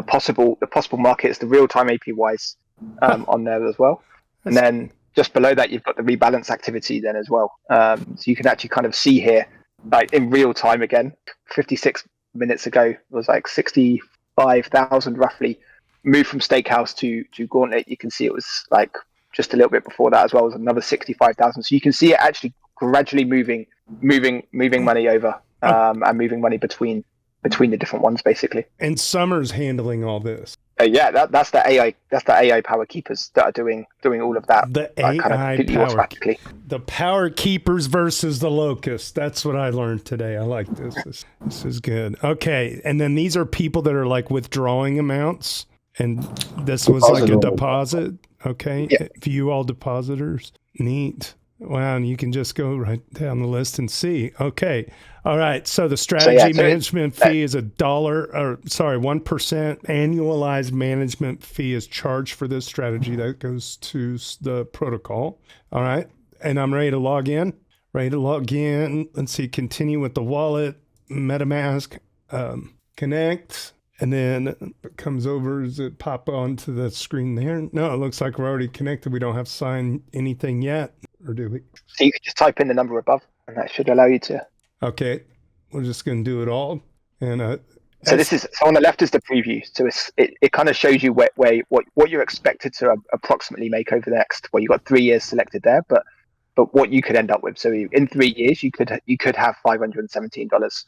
possible markets, the real time APYs on there as well. And then just below that, you've got the rebalance activity then as well. So you can actually kind of see here, like in real time again, 56 minutes ago, it was like 65,000 roughly, moved from Stakehouse to Gauntlet. You can see it was like just a little bit before that as well, was another 65,000. So you can see it actually gradually moving money over and moving money between the different ones basically.
And Summer's handling all this.
That's the AI. That's the AI power keepers that are doing all of that.
The AI
kind of completely automatically.
The power keepers versus the locust. That's what I learned today. I like this. This is good. Okay, and then these are people that are like withdrawing amounts, and this was like a deposit. Okay, view all depositors. Neat. Wow, and you can just go right down the list and see. Okay. All right. So the strategy management fee is $1, 1% annualized management fee is charged for this strategy. That goes to the protocol. All right. And I'm ready to log in. Let's see. Continue with the wallet, MetaMask, connect. And then it comes over. Does it pop onto the screen there? No, it looks like we're already connected. We don't have to sign anything yet. Or do we?
So you can just type in the number above, and that should allow you to.
Okay, we're just going to do it all. And
so on the left is the preview. So it kind of shows you what you're expected to approximately make over the next. Well, you got 3 years selected there, but what you could end up with. So in 3 years, you could have $517.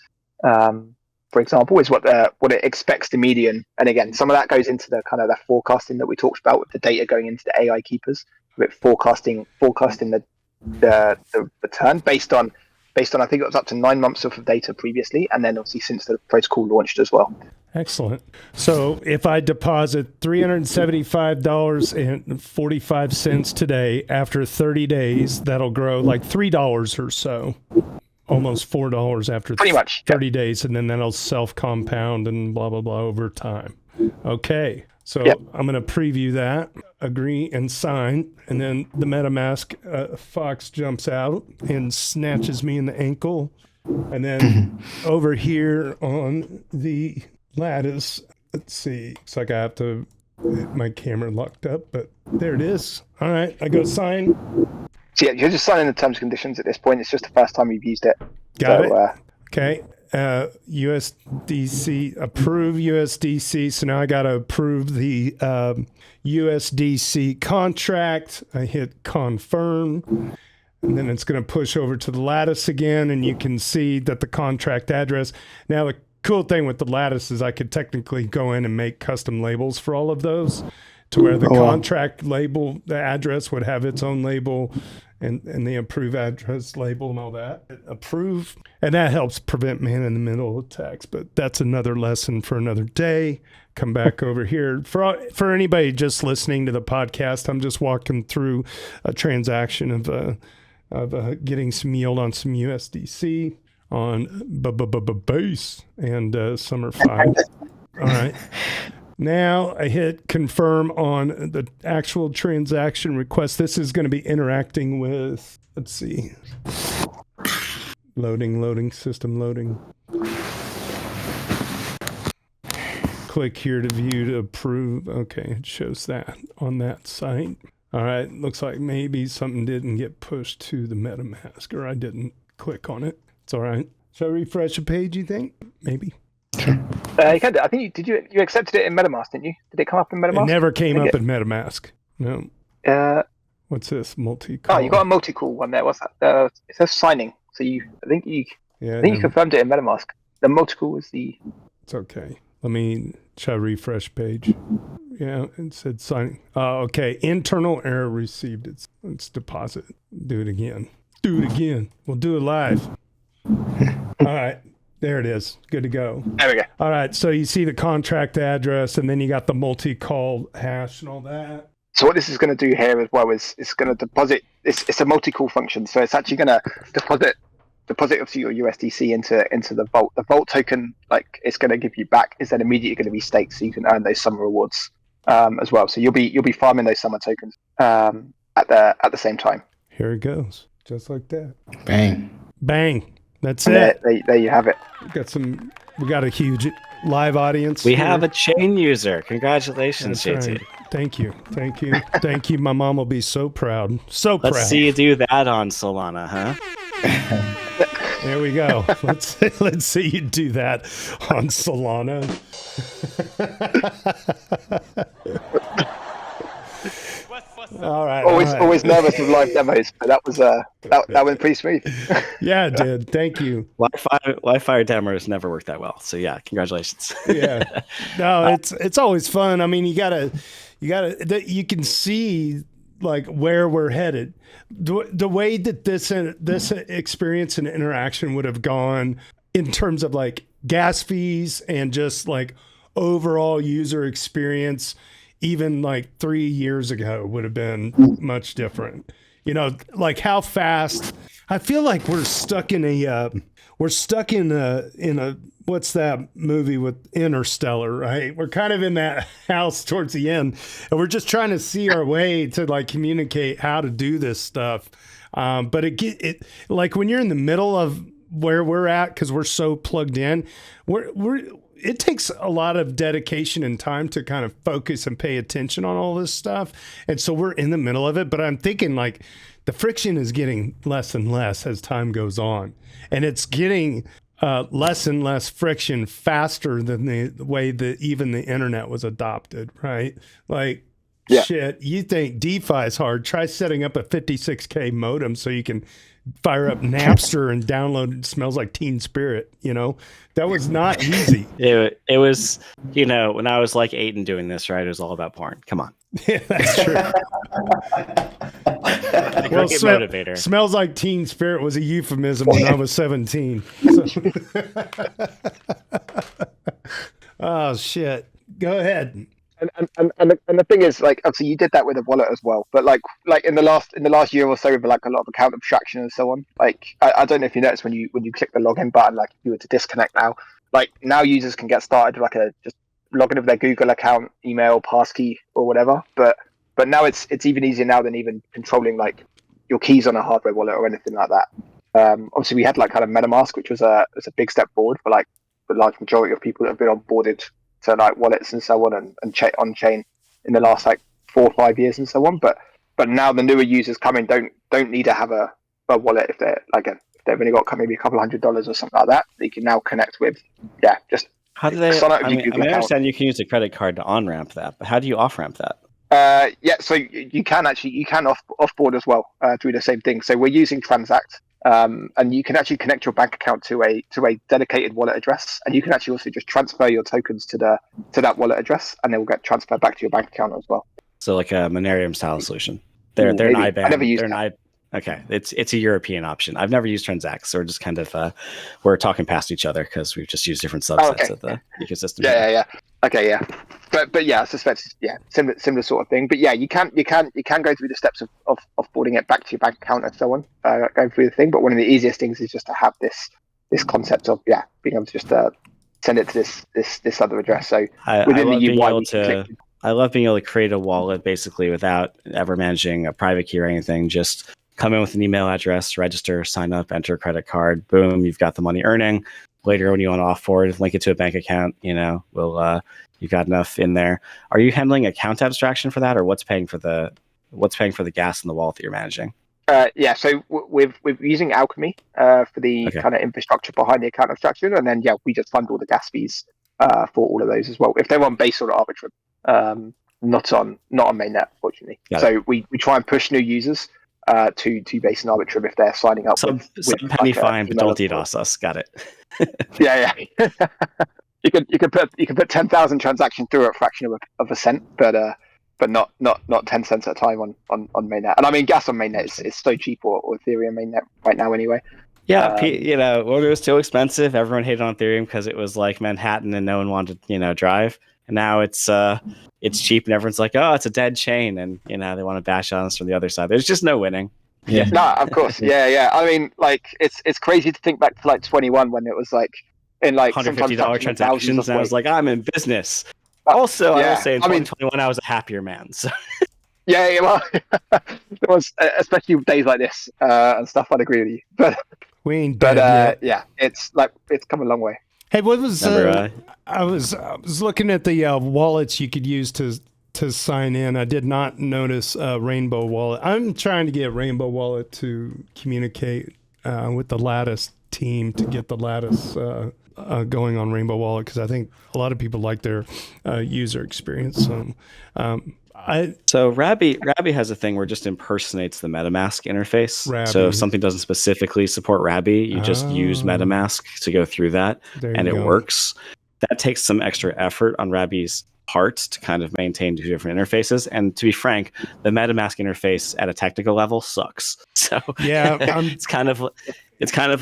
For example, is what it expects the median. And again, some of that goes into the kind of the forecasting that we talked about with the data going into the AI keepers. With forecasting the return based on based on, I think it was up to 9 months worth of data previously, and then obviously since the protocol launched as well.
Excellent. So if I deposit $375.45 today, after 30 days, that'll grow like $3 or so, almost $4 after
Pretty much,
30 days, and then that'll self-compound and blah, blah, blah over time. Okay. So I'm going to preview that, agree, and sign, and then the MetaMask fox jumps out and snatches me in the ankle. And then over here on the lattice, let's see, looks like I have to get my camera locked up, but there it is. All right, I go sign.
So yeah, you're just signing the terms and conditions at this point. It's just the first time you've used it.
Got it. Okay. USDC, approve USDC. So now I got to approve the USDC contract. I hit confirm. And then it's going to push over to the lattice again. And you can see that the contract address. Now, the cool thing with the lattice is I could technically go in and make custom labels for all of those, to where the contract label, the address would have its own label, and the approve address label and all that. Approve. And that helps prevent man-in-the-middle attacks. But that's another lesson for another day. Come back over here. For anybody just listening to the podcast, I'm just walking through a transaction of getting some yield on some USDC on base and summer.fi. All right. Now I hit confirm on the actual transaction request. This is going to be interacting with, let's see, loading, system loading. Click here to view to approve. Okay, it shows that on that site. All right, looks like maybe something didn't get pushed to the MetaMask, or I didn't click on it. It's all right. Should I refresh the page, you think? Maybe.
You can do. I think you accepted it in MetaMask, didn't you? Did it come up in MetaMask?
It never came up in MetaMask. No. What's this? Multi-call.
Oh, you got a multi-call one there. What's that? It says signing. So I think you confirmed it in MetaMask. The multi-call was the.
It's okay. Let me try refresh page. Yeah, it said signing. Okay. Internal error received. It's deposit. Do it again. We'll do it live. All right. There it is. Good to go.
There we go.
All right. So you see the contract address, and then you got the multi-call hash and all that.
So what this is going to do here as well is it's going to deposit. It's a multi-call function. So it's actually going to deposit obviously your USDC into the vault. The vault token, like it's going to give you back, is then immediately going to be staked, so you can earn those summer rewards as well. So you'll be farming those summer tokens at the same time.
Here it goes, just like that.
Bang.
That's it.
There you have it.
We got a huge live audience.
We have a chain user. Congratulations,
That's
JT.
Right. Thank you. My mom will be so proud. Proud.
Let's see you do that on Solana, huh?
There we go. Let's see you do that on Solana. All right.
Always nervous with live demos, but that went pretty smooth.
Yeah, it did. Thank you.
Wi-Fi demos never work that well. So yeah, congratulations.
Yeah. No, it's always fun. I mean, you can see like where we're headed. The way that this experience and interaction would have gone in terms of like gas fees and just like overall user experience, even like 3 years ago would have been much different. You know, like how fast I feel like we're stuck in a what's that movie with Interstellar, right? We're kind of in that house towards the end, and we're just trying to see our way to like communicate how to do this stuff. But it like when you're in the middle of where we're at, because we're so plugged in, it takes a lot of dedication and time to kind of focus and pay attention on all this stuff. And so we're in the middle of it, but I'm thinking like the friction is getting less and less as time goes on. And it's getting less and less friction faster than the way that even the internet was adopted, right? Like, shit, you think DeFi is hard. Try setting up a 56K modem so you can fire up Napster and download It Smells Like Teen Spirit. You know, that was not easy.
It was, when I was like 8 and doing this, right? It was all about porn. Come on.
Yeah, that's true.
A great motivator.
Smells like teen spirit was a euphemism when I was 17. So. Oh shit! Go ahead.
And the thing is, like, obviously you did that with a wallet as well, but like in the last year or so, with like a lot of account abstraction and so on, like I don't know if you noticed when you click the login button, like if you were to disconnect now users can get started like just login with their Google account, email, passkey or whatever, but now it's even easier now than even controlling like your keys on a hardware wallet or anything like that. Obviously we had like kind of MetaMask, which was a big step forward for like the large majority of people that have been onboarded to like wallets and so on and on chain in the last like 4 or 5 years and so on. But now the newer users coming don't need to have a wallet if they're like if they've only got maybe a couple $100 or something like that. They can now connect with just.
How do they? I understand you can use a credit card to on ramp that, but how do you off ramp that?
So you can offboard as well through the same thing. So we're using Transact. And you can actually connect your bank account to a dedicated wallet address, and you can actually also just transfer your tokens to that wallet address, and they will get transferred back to your bank account as well.
So like a Monerium style solution. They're an IBAN.
I never used that.
Okay, it's a European option. I've never used Transact, so we're just kind of we're talking past each other because we've just used different subsets of the ecosystem.
Yeah. Okay, yeah. But yeah, I suspect similar sort of thing. But yeah, you can go through the steps of offboarding it back to your bank account and so on, going through the thing. But one of the easiest things is just to have this concept of being able to just send it to this other address. So within the UI,
I love being able to create a wallet basically without ever managing a private key or anything. Just come in with an email address, register, sign up, enter a credit card, boom, you've got the money earning. Later, when you want to offboard, link it to a bank account. You've got enough in there. Are you handling account abstraction for that, or what's paying for the gas in the wallet that you're managing?
So we're using Alchemy for the kind of infrastructure behind the account abstraction, and then we just fund all the gas fees for all of those as well. If they're on Base or Arbitrum, not on mainnet, fortunately. So we try and push new users to Base and Arbitrum if they're signing up.
Some penny fine, but don't DDoS us. Got it.
Yeah. You can put 10,000 transactions through at a fraction of a cent, but not 10 cents at a time on mainnet. And I mean, gas on mainnet is so cheap, or Ethereum mainnet right now anyway.
Yeah, when it was so expensive, everyone hated on Ethereum because it was like Manhattan and no one wanted drive. And now it's cheap and everyone's like, oh, it's a dead chain, and they want to bash on us from the other side. There's just no winning.
Yeah. No, of course. Yeah. I mean, like it's crazy to think back to like 21 when it was like in like
$150 transactions, and I was like, I'm in business. Also, I will say in 2021 I was a happier man. So.
Yeah, well, it was especially days like this and stuff. I'd agree with you, but
we ain't dead
yet. It's come a long way.
Hey, what was I was looking at the wallets you could use to sign in. I did not notice Rainbow Wallet. I'm trying to get Rainbow Wallet to communicate with the Lattice team to get the Lattice going on Rainbow Wallet, because I think a lot of people like their user experience. So
Rabby has a thing where it just impersonates the MetaMask interface.
Rabby.
So if something doesn't specifically support Rabby, you just use MetaMask to go through that, and it works. That takes some extra effort on Rabby's part to kind of maintain two different interfaces. And to be frank, the MetaMask interface at a technical level sucks. So
yeah,
it's kind of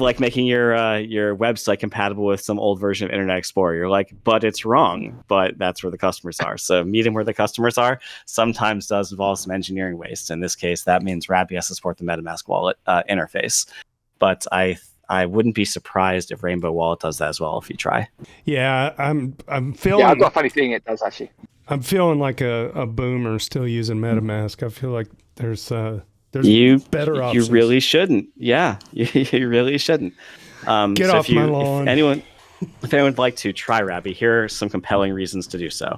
like making your website compatible with some old version of Internet Explorer. You're like, but it's wrong. But that's where the customers are. So meeting where the customers are sometimes does involve some engineering waste. In this case, that means Rabby has to support the MetaMask wallet interface. But I wouldn't be surprised if Rainbow Wallet does that as well if you try.
Yeah, I'm feeling.
Yeah, I've got a funny feeling it does actually.
I'm feeling like a boomer still using MetaMask. I feel like there's better options.
You really shouldn't. Yeah, you really shouldn't.
Get off my lawn.
If anyone would like to try Rabby, here are some compelling reasons to do so.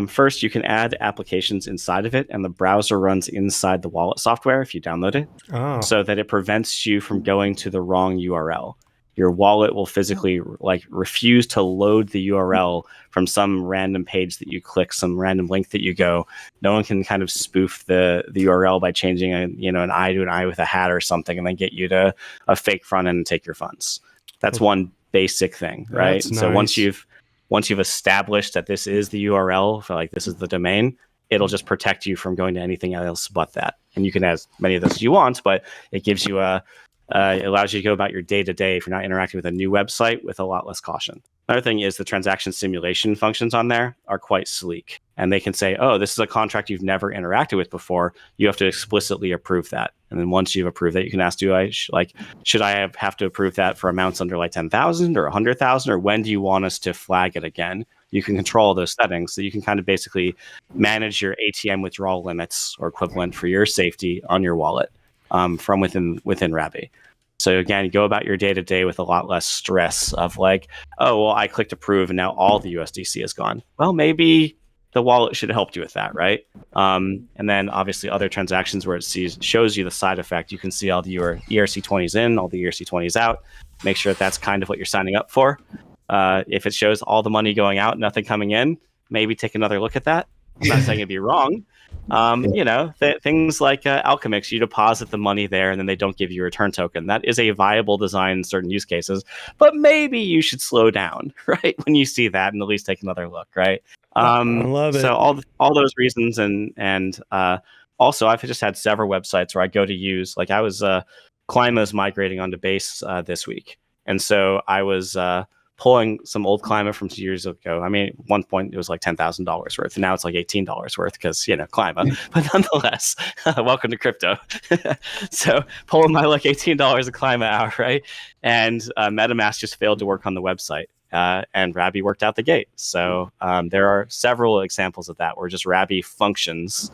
First, you can add applications inside of it, and the browser runs inside the wallet software if you download it, so that it prevents you from going to the wrong URL. Your wallet will physically refuse to load the URL from some random page that you click, some random link that you go. No one can kind of spoof the URL by changing an I to an I with a hat or something, and then get you to a fake front end and take your funds. That's one basic thing, right?
That's
so
nice.
once you've established that this is the URL for this is the domain, it'll just protect you from going to anything else but that. And you can have as many of those as you want, but it gives you it allows you to go about your day-to-day if you're not interacting with a new website with a lot less caution. Another thing is the transaction simulation functions on there are quite sleek. And they can say, oh, this is a contract you've never interacted with before. You have to explicitly approve that. And then once you've approved that, you can ask, should I have to approve that for amounts under like 10,000 or 100,000? Or when do you want us to flag it again? You can control those settings. So you can kind of basically manage your ATM withdrawal limits or equivalent for your safety on your wallet from within Rabby. So again, you go about your day-to-day with a lot less stress of like, oh, well, I clicked approve and now all the USDC is gone. Well, maybe the wallet should have helped you with that, right? And then obviously other transactions where it shows you the side effect. You can see all your ERC20s in, all the ERC20s out. Make sure that's kind of what you're signing up for. If it shows all the money going out, nothing coming in, maybe take another look at that. I'm not saying it'd be wrong. Things like Alchemix, you deposit the money there and then they don't give you a return token. That is a viable design in certain use cases, but maybe you should slow down, right? When you see that and at least take another look, right?
I love it.
So all those reasons and also I've just had several websites where I go to use, like I was Clima's migrating onto Base this week. And so I was pulling some old Clima from 2 years ago. I mean, at one point it was like $10,000 worth, and now it's like $18 worth because, Clima. But nonetheless, welcome to crypto. So pulling my like $18 of Clima out, right? And MetaMask just failed to work on the website. And Rabby worked out the gate. So there are several examples of that where just Rabby functions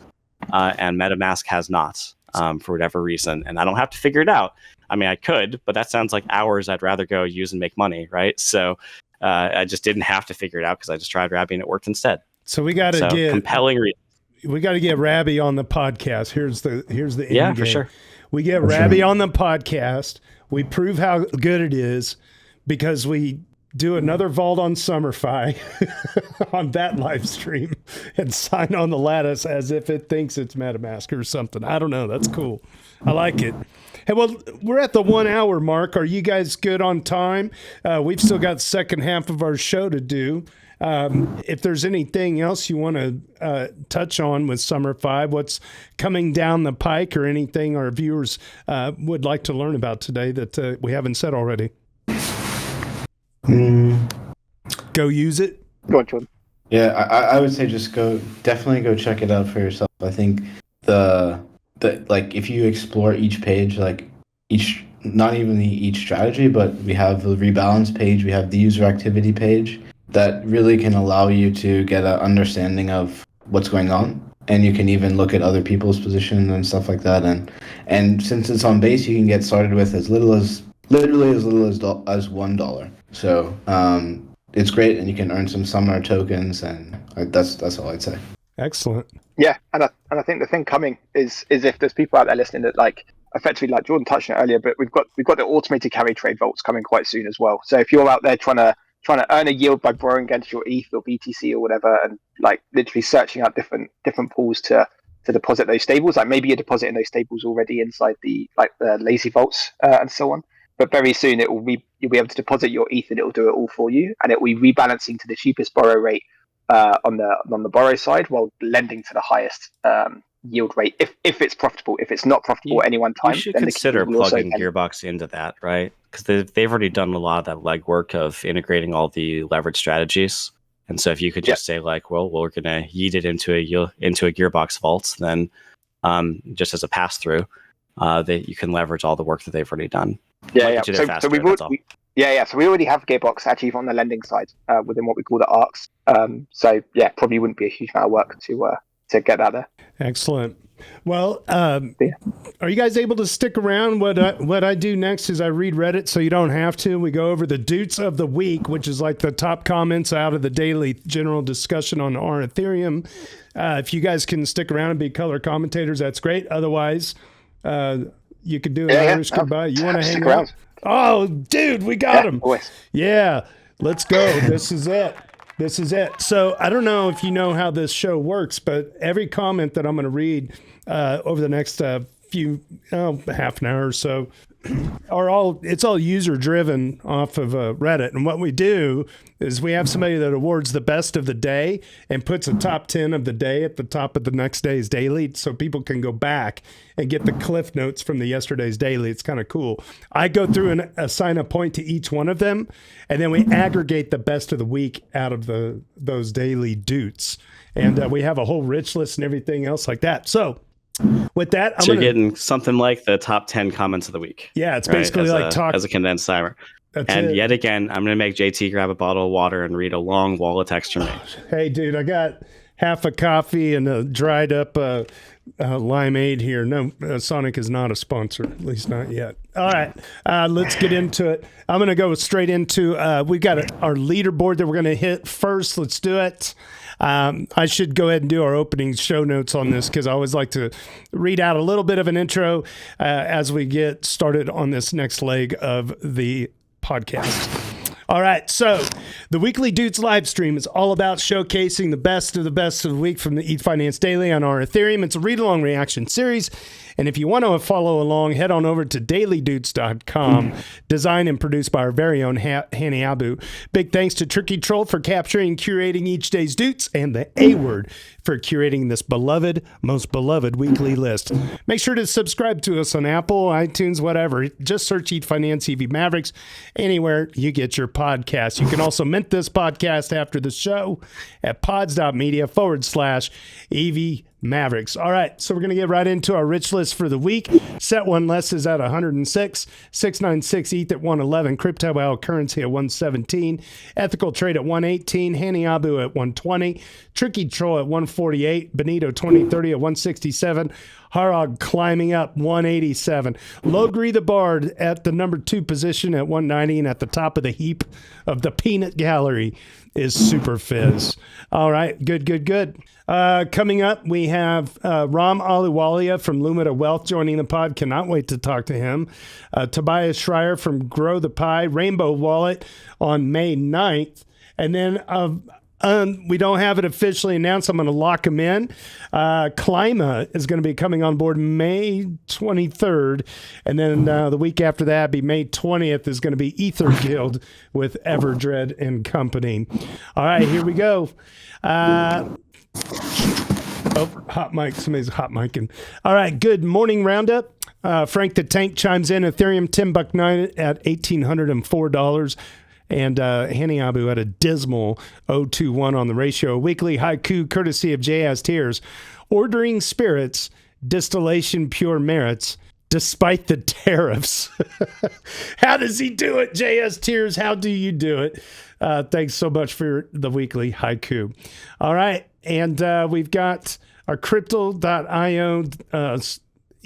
and MetaMask has not for whatever reason. And I don't have to figure it out. I mean, I could, but that sounds like hours I'd rather go use and make money, right? So I just didn't have to figure it out because I just tried Rabby and it worked instead.
So we got to get
compelling.
We got to get Rabby on the podcast. Here's the end game.
For sure.
We get Rabby on the podcast. We prove how good it is because we do another vault on summer.fi on that live stream and sign on the lattice as if it thinks it's MetaMask or something. I don't know. That's cool. I like it. Hey, well, we're at the 1 hour mark. Are you guys good on time? We've still got the second half of our show to do. If there's anything else you want to touch on with summer.fi, what's coming down the pike or anything our viewers would like to learn about today that we haven't said already? Go use it.
Go on, Jordan.
Yeah, I would say just definitely go check it out for yourself. I think like if you explore each page, like not even each strategy, but we have the rebalance page, we have the user activity page that really can allow you to get an understanding of what's going on. And you can even look at other people's position and stuff like that. And since it's on Base, you can get started with as little as $1. So it's great, and you can earn some summer tokens, and that's all I'd say.
Excellent.
Yeah, and I think the thing coming is if there's people out there listening that like effectively, like Jordan touched on it earlier, but we've got the automated carry trade vaults coming quite soon as well. So if you're out there trying to earn a yield by borrowing against your ETH or BTC or whatever, and like literally searching out different pools to deposit those stables, like maybe you're depositing those stables already inside the lazy vaults and so on. But very soon you'll be able to deposit your ETH and it'll do it all for you, and it will be rebalancing to the cheapest borrow rate on the borrow side while lending to the highest yield rate if it's profitable. If it's not profitable at any one time,
you should
then
consider plugging Gearbox into that, right? Because they've already done a lot of that legwork of integrating all the leverage strategies. And so if you could just say like, well, we're going to yeet it into a Gearbox vault, then just as a pass through, that you can leverage all the work that they've already done.
Yeah. So we already have Gearbox actually on the lending side within what we call the ARCs. So yeah, probably wouldn't be a huge amount of work to get that there.
Excellent. Well, are you guys able to stick around? What I do next is I read Reddit, so you don't have to. We go over the Doots of the week, which is like the top comments out of the daily general discussion on our Ethereum. If you guys can stick around and be color commentators, that's great. Otherwise, you could do an Irish goodbye. You want to hang around? Oh, dude, we got him.
Always.
Yeah, let's go. This is it. So I don't know if you know how this show works, but every comment that I'm going to read over the next half an hour or so, it's all user driven off of Reddit. And what we do is we have somebody that awards the best of the day and puts a top 10 of the day at the top of the next day's daily, so people can go back and get the cliff notes from the yesterday's daily. It's kind of cool. I go through and assign a point to each one of them, and then we aggregate the best of the week out of those daily doots. And we have a whole rich list and everything else like that. So with that,
you're getting something like the top 10 comments of the week.
Yeah, it's basically like talk
as a condensed timer. And yet again, I'm going to make JT grab a bottle of water and read a long wall of text from me.
Hey, dude, I got half a coffee and a dried up limeade here. No, Sonic is not a sponsor, at least not yet. All right, let's get into it. I'm going to go straight into, we've got our leaderboard that we're going to hit first. Let's do it. I should go ahead and do our opening show notes on this because I always like to read out a little bit of an intro as we get started on this next leg of the podcast. All right, so the Weekly Doots live stream is all about showcasing the best of the week from the Ethfinance Daily on our Ethereum. It's a read-along reaction series, and if you want to follow along, head on over to dailydoots.com, designed and produced by our very own Hani Abu. Big thanks to Tricky Troll for capturing and curating each day's Doots, and the A-Word for curating this most beloved weekly list. Make sure to subscribe to us on Apple, iTunes, whatever. Just search Ethfinance EV Mavericks anywhere you get your podcast. You can also mint this podcast after the show at pods.media/EV Mavericks. All right, so we're going to get right into our rich list for the week. Set one less is at 106, 696 ETH at 111, crypto Al currency at 117, ethical trade at 118, Hani Abu at 120, Tricky Troll at 148, Benito 2030 at 167, Harog climbing up 187, Logri the Bard at the number 2 position at 190, and at the top of the heap of the peanut gallery is Super Fizz. All right, good. Coming up, we have Ram Aluwalia from Lumina Wealth joining the pod. Cannot wait to talk to him. Tobias Schreier from Grow the Pie, Rainbow Wallet on May 9th. And then we don't have it officially announced. I'm going to lock him in. Klima is going to be coming on board May 23rd. And then the week after that, be May 20th, is going to be Ether Guild with Everdread and company. All right, here we go. Hot mic. Somebody's hot micing. All right, good morning roundup. Frank the Tank chimes in. Ethereum $10.9 at $1,804. And Hani Abu at a dismal 0.21 on the ratio. Weekly haiku courtesy of JS Tears. Ordering spirits, distillation pure merits, despite the tariffs. How does he do it, JS Tears? How do you do it? Thanks so much for the weekly haiku. All right, and we've got our crypto.io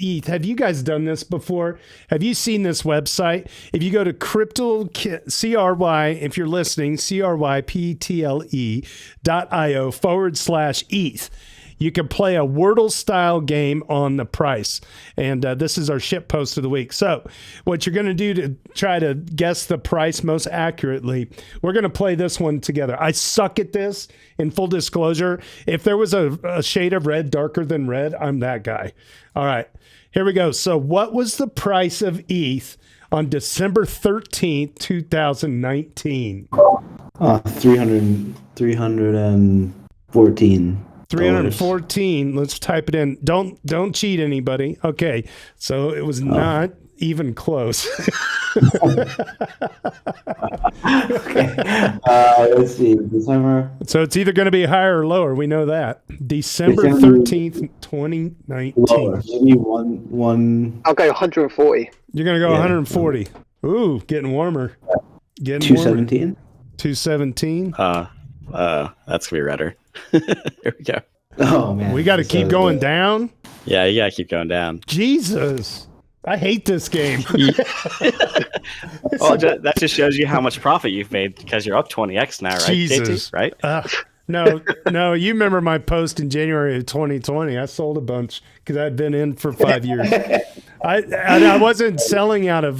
ETH. Have you guys done this before? Have you seen this website? If you go to crypto, CRY, if you're listening, CRYPTLE.io/ETH, you can play a Wordle style game on the price. And this is our ship post of the week. So what you're going to do to try to guess the price most accurately, we're going to play this one together. I suck at this, in full disclosure. If there was a shade of red darker than red, I'm that guy. All right, here we go. So what was the price of ETH on December 13th, 2019?
314.
314. Let's type it in. Don't cheat anybody. Okay, so it was not even close.
Okay. Let's see. December.
So it's either going to be higher or lower. We know that. December 13th, 2019.
Lower. Maybe one.
I'll go 140.
You're going to go 140. Ooh, getting warmer. Getting
217.
217.
That's gonna be redder. Here we go.
Oh man,
we got to keep going down.
Yeah, you gotta keep going down.
Jesus, I hate this game.
Well, that just shows you how much profit you've made because you're up 20x now, right?
Jesus,
JT, right?
No. You remember my post in January of 2020? I sold a bunch because I'd been in for 5 years. I wasn't selling out of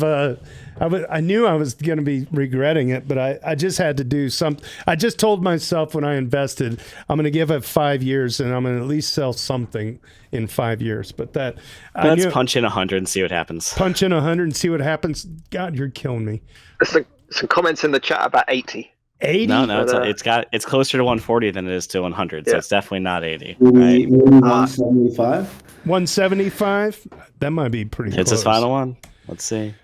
I knew I was going to be regretting it, but I just had to do something. I just told myself when I invested, I'm going to give it 5 years and I'm going to at least sell something in 5 years. But
let's punch in 100 and see what happens.
Punch in 100 and see what happens. God, you're killing me.
There's some comments in the chat about 80.
80?
No, it's closer to 140 than it is to 100, so it's definitely not 80.
Maybe
Right?
175?
175? That might be pretty close.
It's his final one. Let's see.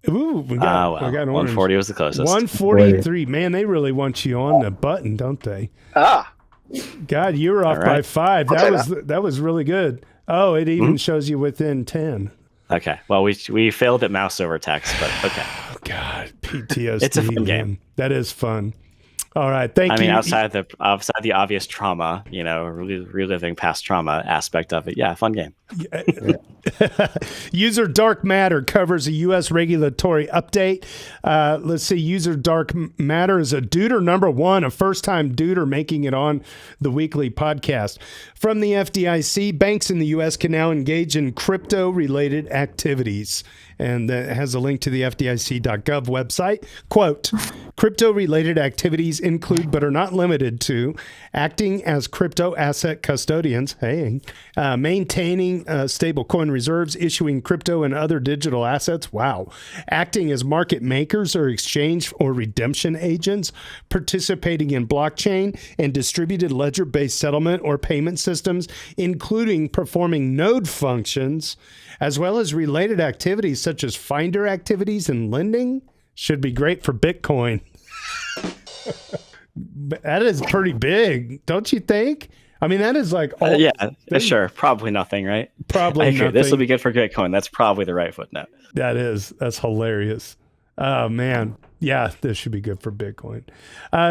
Ooh, we got
140 was the closest.
143. Man, they really want you on the button, don't they? God, you were off by 5. That was really good. Oh, it even shows you within 10.
Okay. Well, we failed at mouse over text, but okay.
Oh, God, PTSD.
It's a fun game.
That is fun. All right, thank you.
I mean, outside the obvious trauma, reliving past trauma aspect of it, yeah, fun game.
User Dark Matter covers a U.S. regulatory update. Let's see. User Dark Matter is a duder number 1, a first-time duder making it on the Weekly podcast. From the FDIC, banks in the U.S. can now engage in crypto-related activities. And that has a link to the FDIC.gov website. Quote, crypto-related activities include but are not limited to acting as crypto asset custodians, maintaining stable coin reserves, issuing crypto and other digital assets, acting as market makers or exchange or redemption agents, participating in blockchain and distributed ledger-based settlement or payment systems, including performing node functions, as well as related activities such as finder activities and lending. Should be great for Bitcoin. That is pretty big, don't you think? I mean, that is like...
sure. Probably nothing, right?
Probably nothing.
This will be good for Bitcoin. That's probably the right footnote.
That's hilarious. Oh, man. Yeah, this should be good for Bitcoin.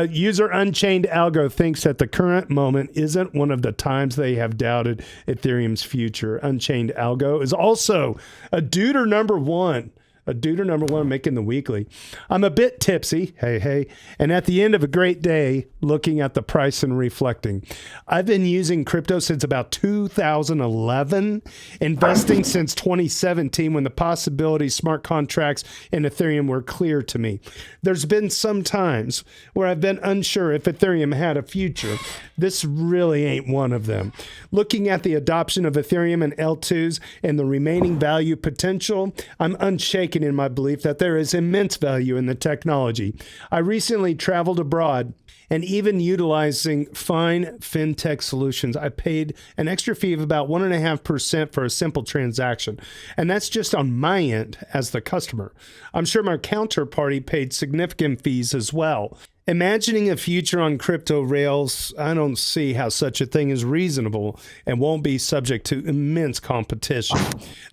User Unchained Algo thinks that the current moment isn't one of the times they have doubted Ethereum's future. Unchained Algo is also a duder number 1. A duder number 1 making the Weekly. I'm a bit tipsy, and at the end of a great day, looking at the price and reflecting. I've been using crypto since about 2011, investing since 2017 when the possibilities, smart contracts, and Ethereum were clear to me. There's been some times where I've been unsure if Ethereum had a future. This really ain't one of them. Looking at the adoption of Ethereum and L2s and the remaining value potential, I'm unshaken in my belief that there is immense value in the technology. I recently traveled abroad and even utilizing fine fintech solutions, I paid an extra fee of about 1.5% for a simple transaction. And that's just on my end as the customer. I'm sure my counterparty paid significant fees as well. Imagining a future on crypto rails, I don't see how such a thing is reasonable and won't be subject to immense competition.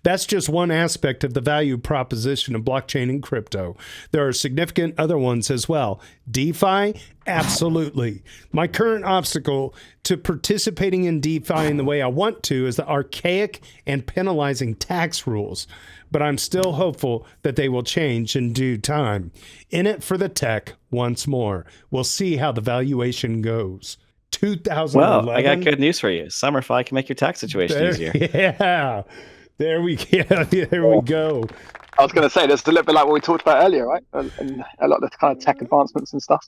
That's just one aspect of the value proposition of blockchain and crypto. There are significant other ones as well. DeFi? Absolutely. My current obstacle to participating in DeFi in the way I want to is the archaic and penalizing tax rules. But I'm still hopeful that they will change in due time. In it for the tech once more. We'll see how the valuation goes. 2011.
Well, I got good news for you. Summer.fi can make your tax situation easier.
Yeah. There we go.
I was going to say, that's a little bit like what we talked about earlier, right? And a lot of the kind of tech advancements and stuff.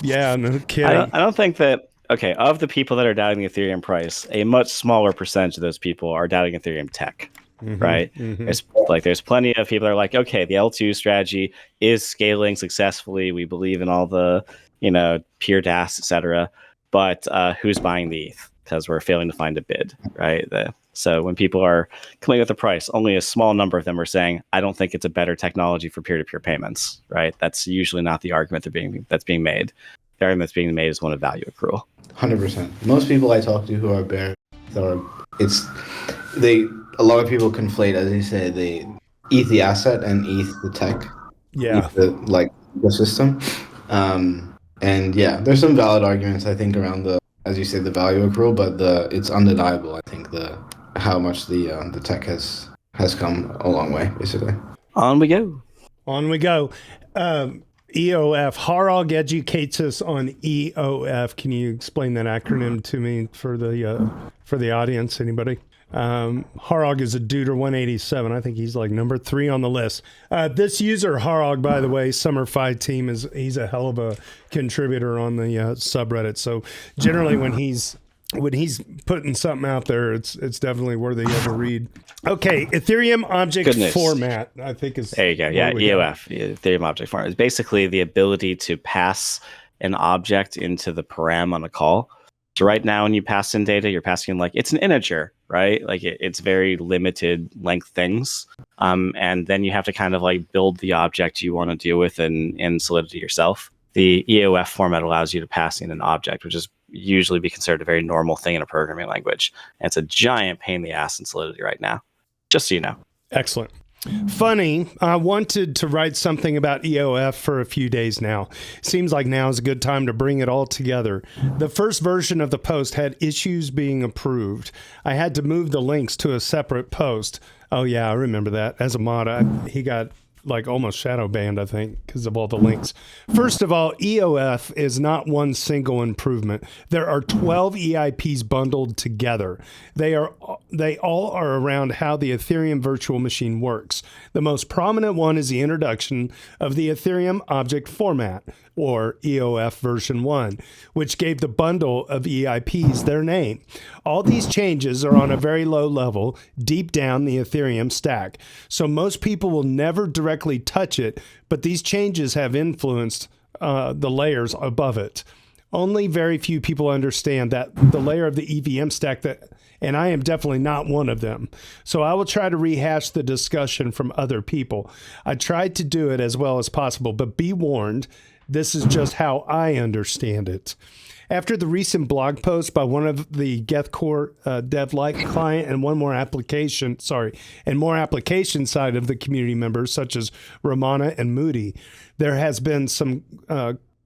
Yeah, no kidding.
I don't think that, of the people that are doubting the Ethereum price, a much smaller percentage of those people are doubting Ethereum tech. Right? There's plenty of people that are like, okay, the L2 strategy is scaling successfully. We believe in all the, peer DAS, etc. But who's buying the ETH? Because we're failing to find a bid, right? So when people are coming with a price, only a small number of them are saying, I don't think it's a better technology for peer-to-peer payments, right? That's usually not the argument that's being made. The argument that's being made is one of value accrual.
100%. Most people I talk to who are bear, a lot of people conflate, as you say, the ETH the asset and ETH the tech.
Yeah.
The system. And yeah, there's some valid arguments I think around as you say, the value accrual, but it's undeniable. I think how much the tech has come a long way, basically.
On we go.
EOF. Harag educates us on EOF. Can you explain that acronym to me for the audience? Anybody? Harog is a Duder 187. I think he's like number 3 on the list. This user, Harog, by the way, summer.fi team, he's a hell of a contributor on the subreddit. So generally when he's putting something out there, it's definitely worthy of a read. Okay, Ethereum object format, I think is...
There you go. Yeah, EOF, Ethereum object format, is basically the ability to pass an object into the param on a call. So right now when you pass in data, you're passing like, it's an integer, right? Like it's very limited length things. And then you have to kind of like build the object you want to deal with in Solidity yourself. The EOF format allows you to pass in an object, which is usually be considered a very normal thing in a programming language. And it's a giant pain in the ass in Solidity right now, just so you know.
Excellent. Funny, I wanted to write something about EOF for a few days now. Seems like now is a good time to bring it all together. The first version of the post had issues being approved. I had to move the links to a separate post. Oh yeah, I remember that. As a mod, he got like almost shadow banned, I think, because of all the links. First of all, EOF is not one single improvement. There are 12 EIPs bundled together. They all are around how the Ethereum virtual machine works. The most prominent one is the introduction of the Ethereum object format, or EOF version 1, which gave the bundle of EIPs their name. All these changes are on a very low level, deep down the Ethereum stack. So most people will never directly touch it, but these changes have influenced the layers above it. Only very few people understand that the layer of the EVM stack and I am definitely not one of them. So I will try to rehash the discussion from other people. I tried to do it as well as possible, but be warned, this is just how I understand it. After the recent blog post by one of the Gethcore DevLite client and more application side of the community members, such as Romana and Moody, there has been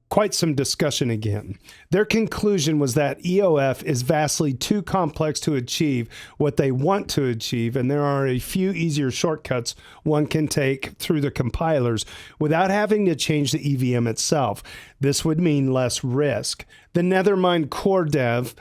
quite some discussion again. Their conclusion was that EOF is vastly too complex to achieve what they want to achieve, and there are a few easier shortcuts one can take through the compilers without having to change the EVM itself. This would mean less risk. The Nethermind core dev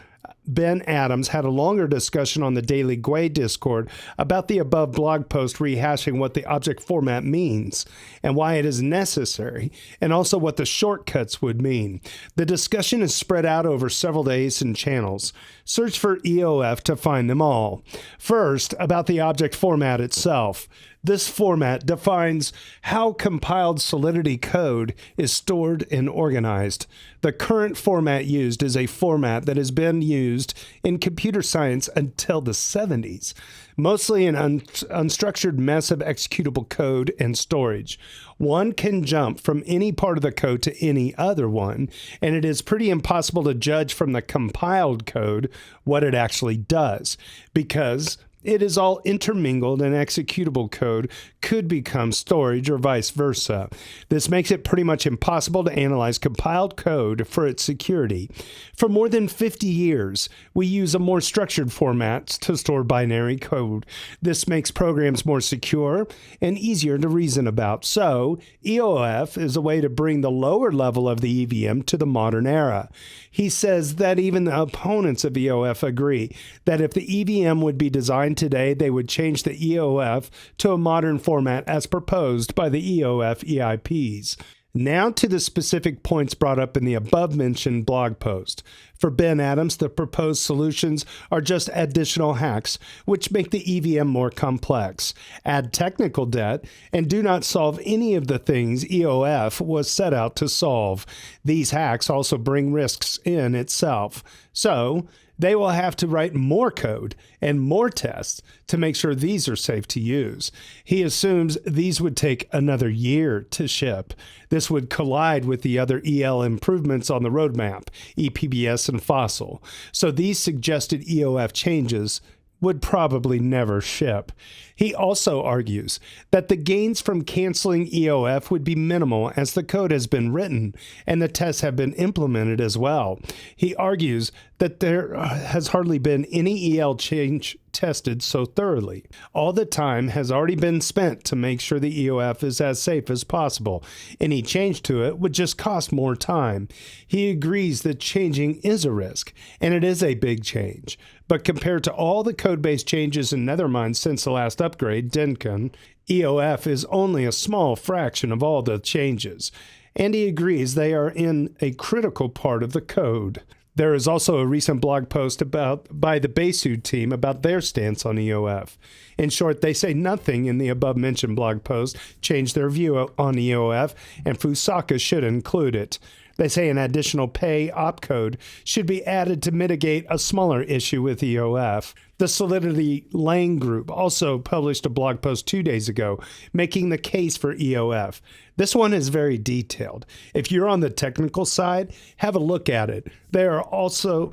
Ben Adams had a longer discussion on the Daily Gwei Discord about the above blog post, rehashing what the object format means and why it is necessary, and also what the shortcuts would mean. The discussion is spread out over several days and channels. Search for EOF to find them all. First, about the object format itself. This format defines how compiled Solidity code is stored and organized. The current format used is a format that has been used in computer science until the 70s, mostly an unstructured mess of executable code and storage. One can jump from any part of the code to any other one, and it is pretty impossible to judge from the compiled code what it actually does, because it is all intermingled, and executable code could become storage or vice versa. This makes it pretty much impossible to analyze compiled code for its security. For more than 50 years, we use a more structured format to store binary code. This makes programs more secure and easier to reason about. So, EOF is a way to bring the lower level of the EVM to the modern era. He says that even the opponents of EOF agree that if the EVM would be designed today, they would change the EOF to a modern format as proposed by the EOF EIPs. Now to the specific points brought up in the above-mentioned blog post. For Ben Adams, the proposed solutions are just additional hacks, which make the EVM more complex, add technical debt, and do not solve any of the things EOF was set out to solve. These hacks also bring risks in itself. So, they will have to write more code and more tests to make sure these are safe to use. He assumes these would take another year to ship. This would collide with the other EL improvements on the roadmap, EPBS and Fossil. So these suggested EOF changes would probably never ship. He also argues that the gains from canceling EOF would be minimal as the code has been written and the tests have been implemented as well. He argues that there has hardly been any EL change tested so thoroughly. All the time has already been spent to make sure the EOF is as safe as possible. Any change to it would just cost more time. He agrees that changing is a risk, and it is a big change. But compared to all the code-based changes in Nethermind since the last upgrade, Dencon, EOF is only a small fraction of all the changes. And he agrees they are in a critical part of the code. There is also a recent blog post by the Besu team about their stance on EOF. In short, they say nothing in the above-mentioned blog post changed their view on EOF, and Fusaka should include it. They say an additional pay opcode should be added to mitigate a smaller issue with EOF. The Solidity Lang Group also published a blog post 2 days ago making the case for EOF. This one is very detailed. If you're on the technical side, have a look at it. They also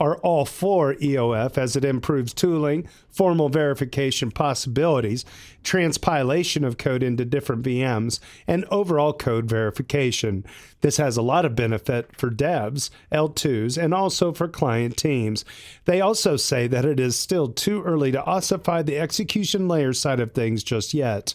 are all for EOF as it improves tooling, formal verification possibilities, transpilation of code into different VMs, and overall code verification. This has a lot of benefit for devs, L2s, and also for client teams. They also say that it is still too early to ossify the execution layer side of things just yet.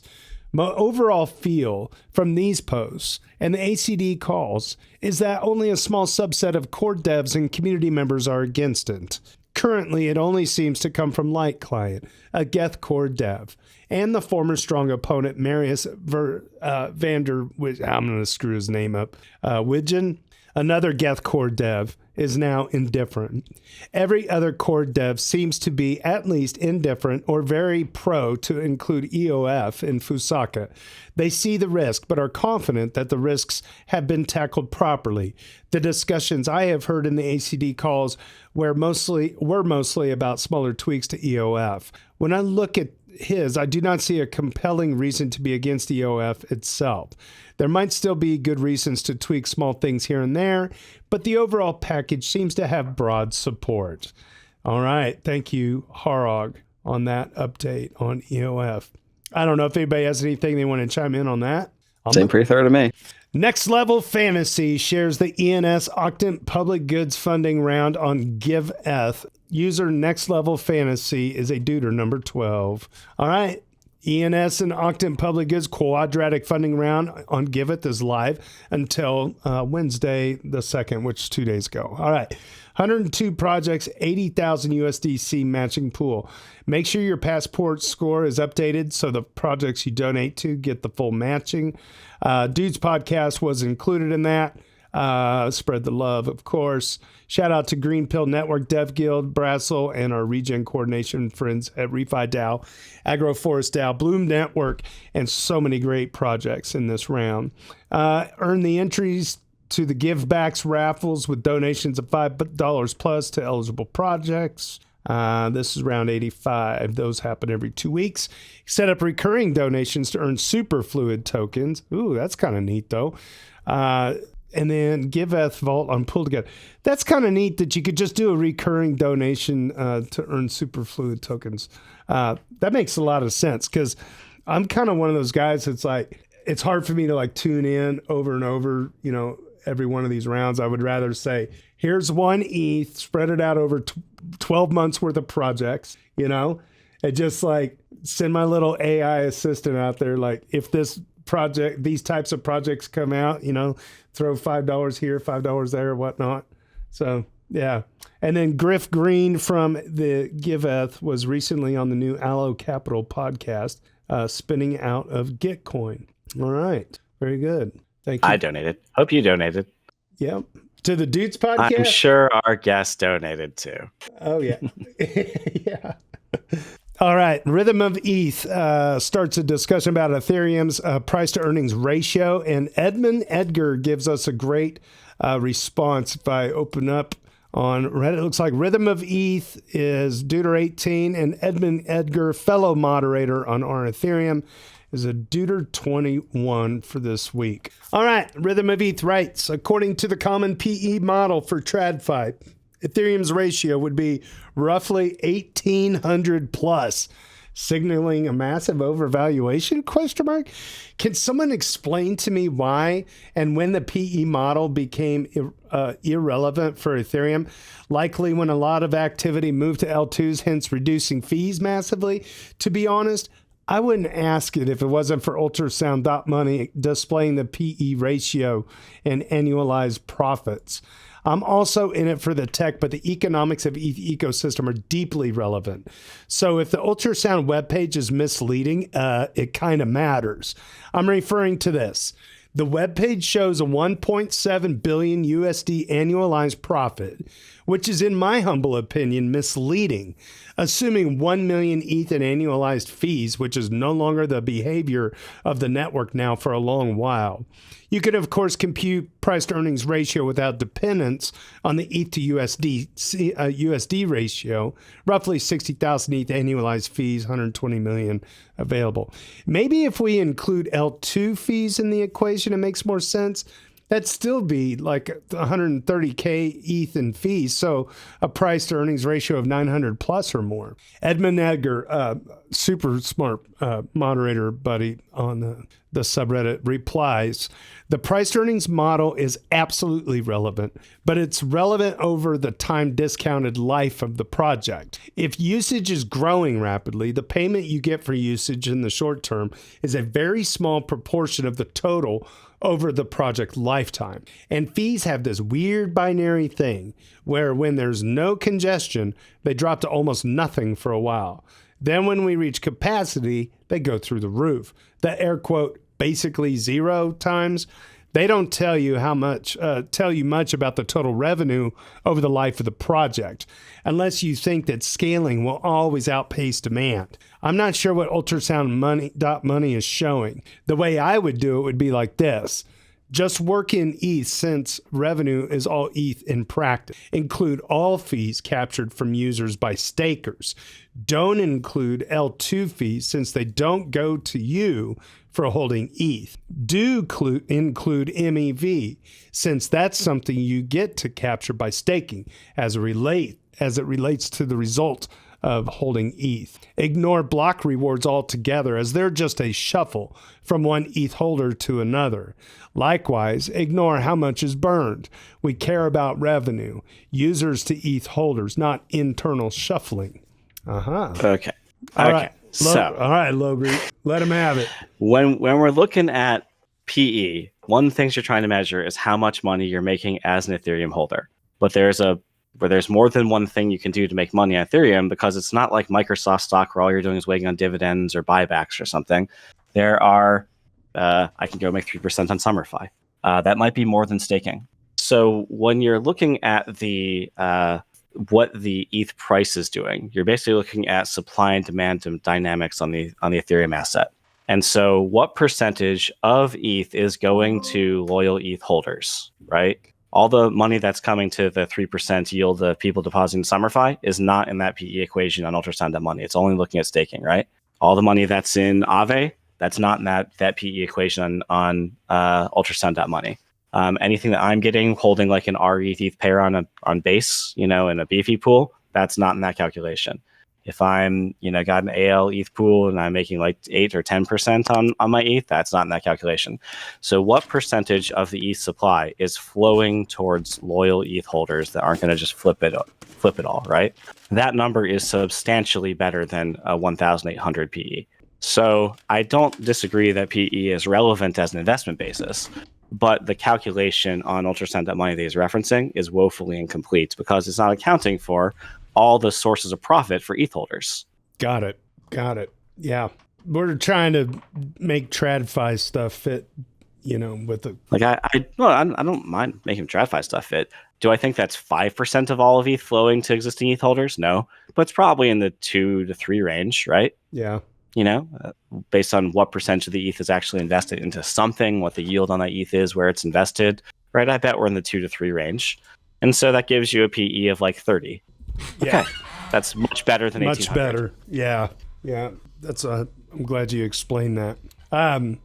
My overall feel from these posts and the ACD calls is that only a small subset of core devs and community members are against it. Currently, it only seems to come from Light Client, a Geth core dev, and the former strong opponent Marius Vander, I'm going to screw his name up, Widgen, another Geth core dev, is now indifferent. Every other core dev seems to be at least indifferent or very pro to include EOF in Fusaka. They see the risk, but are confident that the risks have been tackled properly. The discussions I have heard in the ACD calls were mostly about smaller tweaks to EOF. When I look at I do not see a compelling reason to be against EOF itself. There might still be good reasons to tweak small things here and there, but the overall package seems to have broad support. All right. Thank you, Harog, on that update on EOF. I don't know if anybody has anything they want to chime in on that.
Same pretty thorough to me.
Next Level Fantasy shares the ENS Octant Public Goods funding round on GiveEth. User Next Level Fantasy is a duder number 12. All right. ENS and Octant Public Goods quadratic funding round on GiveEth is live until Wednesday the 2nd, which is 2 days ago. All right. 102 projects, 80,000 USDC matching pool. Make sure your passport score is updated so the projects you donate to get the full matching. Dudes Podcast was included in that. Spread the love, of course. Shout out to Green Pill Network, Dev Guild, Brassel, and our regen coordination friends at Refi DAO, Agroforest DAO, Bloom Network, and so many great projects in this round. Earn the entries to the Givebacks raffles with donations of $5 plus to eligible projects. This is round 85. Those happen every 2 weeks. Set up recurring donations to earn superfluid tokens. Ooh, that's kind of neat, though. And then GiveEth Vault on Pull Together. That's kind of neat that you could just do a recurring donation to earn superfluid tokens. That makes a lot of sense because I'm kind of one of those guys that's like, it's hard for me to like tune in over and over, every one of these rounds. I would rather say, here's one ETH, spread it out over 12 months worth of projects, and just like send my little AI assistant out there. Like if these types of projects come out, throw $5 here, $5 there, whatnot. So yeah. And then Griff Green from the GiveEth was recently on the new Allo Capital podcast, spinning out of Gitcoin. All right. Very good. Thank you.
I donated. Hope you donated.
Yep. To the Dudes podcast?
I'm sure our guest donated too.
Oh, yeah. Yeah. All right. Rhythm of ETH starts a discussion about Ethereum's price to earnings ratio. And Edmund Edgar gives us a great response. If I open up on Reddit, it looks like Rhythm of ETH is Duder18, and Edmund Edgar, fellow moderator on our Ethereum, is a Duder21 for this week. All right, Rhythm of ETH writes, according to the common PE model for TradFi, Ethereum's ratio would be roughly 1,800 plus. signaling a massive overvaluation? Question mark. Can someone explain to me why and when the PE model became irrelevant for Ethereum? Likely when a lot of activity moved to L2s, hence reducing fees massively. To be honest, I wouldn't ask it if it wasn't for ultrasound.money displaying the PE ratio and annualized profits. I'm also in it for the tech, but the economics of ETH ecosystem are deeply relevant. So if the ultrasound webpage is misleading, it kind of matters. I'm referring to this. The webpage shows a 1.7 billion USD annualized profit, which is, in my humble opinion, misleading. Assuming 1 million ETH in annualized fees, which is no longer the behavior of the network now for a long while. You could, of course, compute price to earnings ratio without dependence on the ETH to USD ratio, roughly 60,000 ETH annualized fees, 120 million available. Maybe if we include L2 fees in the equation, it makes more sense. That'd still be like 130K ETH in fees, so a price to earnings ratio of 900 plus or more. Edmund Edgar, super smart moderator buddy on the subreddit, replies, the price to earnings model is absolutely relevant, but it's relevant over the time discounted life of the project. If usage is growing rapidly, the payment you get for usage in the short term is a very small proportion of the total over the project lifetime. And fees have this weird binary thing where when there's no congestion, they drop to almost nothing for a while. Then when we reach capacity, they go through the roof. The air quote, basically 0 times, they don't tell you much about the total revenue over the life of the project, unless you think that scaling will always outpace demand. I'm not sure what ultrasound.money is showing. The way I would do it would be like this. Just work in ETH since revenue is all ETH in practice. Include all fees captured from users by stakers. Don't include L2 fees since they don't go to you for holding ETH. Do include MEV since that's something you get to capture by staking as it relates to the result of holding ETH. Ignore block rewards altogether as they're just a shuffle from one ETH holder to another. Likewise, ignore how much is burned. We care about revenue, users to ETH holders, not internal shuffling.
Okay.
All right. All right, Logri, let him have it.
When we're looking at PE, one of the things you're trying to measure is how much money you're making as an Ethereum holder. But there's more than one thing you can do to make money on Ethereum, because it's not like Microsoft stock where all you're doing is waiting on dividends or buybacks or something. There are, I can go make 3% on summer.fi. That might be more than staking. So when you're looking at the what the ETH price is doing, you're basically looking at supply and demand dynamics on the Ethereum asset. And so what percentage of ETH is going to loyal ETH holders, right? All the money that's coming to the 3% yield of people depositing summer.fi is not in that PE equation on ultrasound.money. It's only looking at staking, right? All the money that's in Aave, that's not in that PE equation on ultrasound.money. Anything that I'm getting holding like an RETH pair on base, in a beefy pool, that's not in that calculation. If I'm, got an AL ETH pool and I'm making like 8 or 10% on my ETH, that's not in that calculation. So what percentage of the ETH supply is flowing towards loyal ETH holders that aren't going to just flip it all, right? That number is substantially better than a 1,800 PE. So I don't disagree that PE is relevant as an investment basis, but the calculation on ultrasound.money that he's referencing is woefully incomplete because it's not accounting for all the sources of profit for ETH holders.
Got it. Yeah. We're trying to make TradFi stuff fit, with the...
Like, I don't mind making TradFi stuff fit. Do I think that's 5% of all of ETH flowing to existing ETH holders? No. But it's probably in the 2 to 3 range, right?
Yeah.
Based on what percentage of the ETH is actually invested into something, what the yield on that ETH is, where it's invested, right? I bet we're in the 2 to 3 range. And so that gives you a PE of like 30.
Yeah.
Okay. That's much better than 1800.
Much better. Yeah. That's I'm glad you explained that. All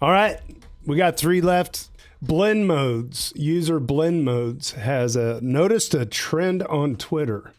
right. We got 3 left. Blend Modes. User Blend Modes has noticed a trend on Twitter.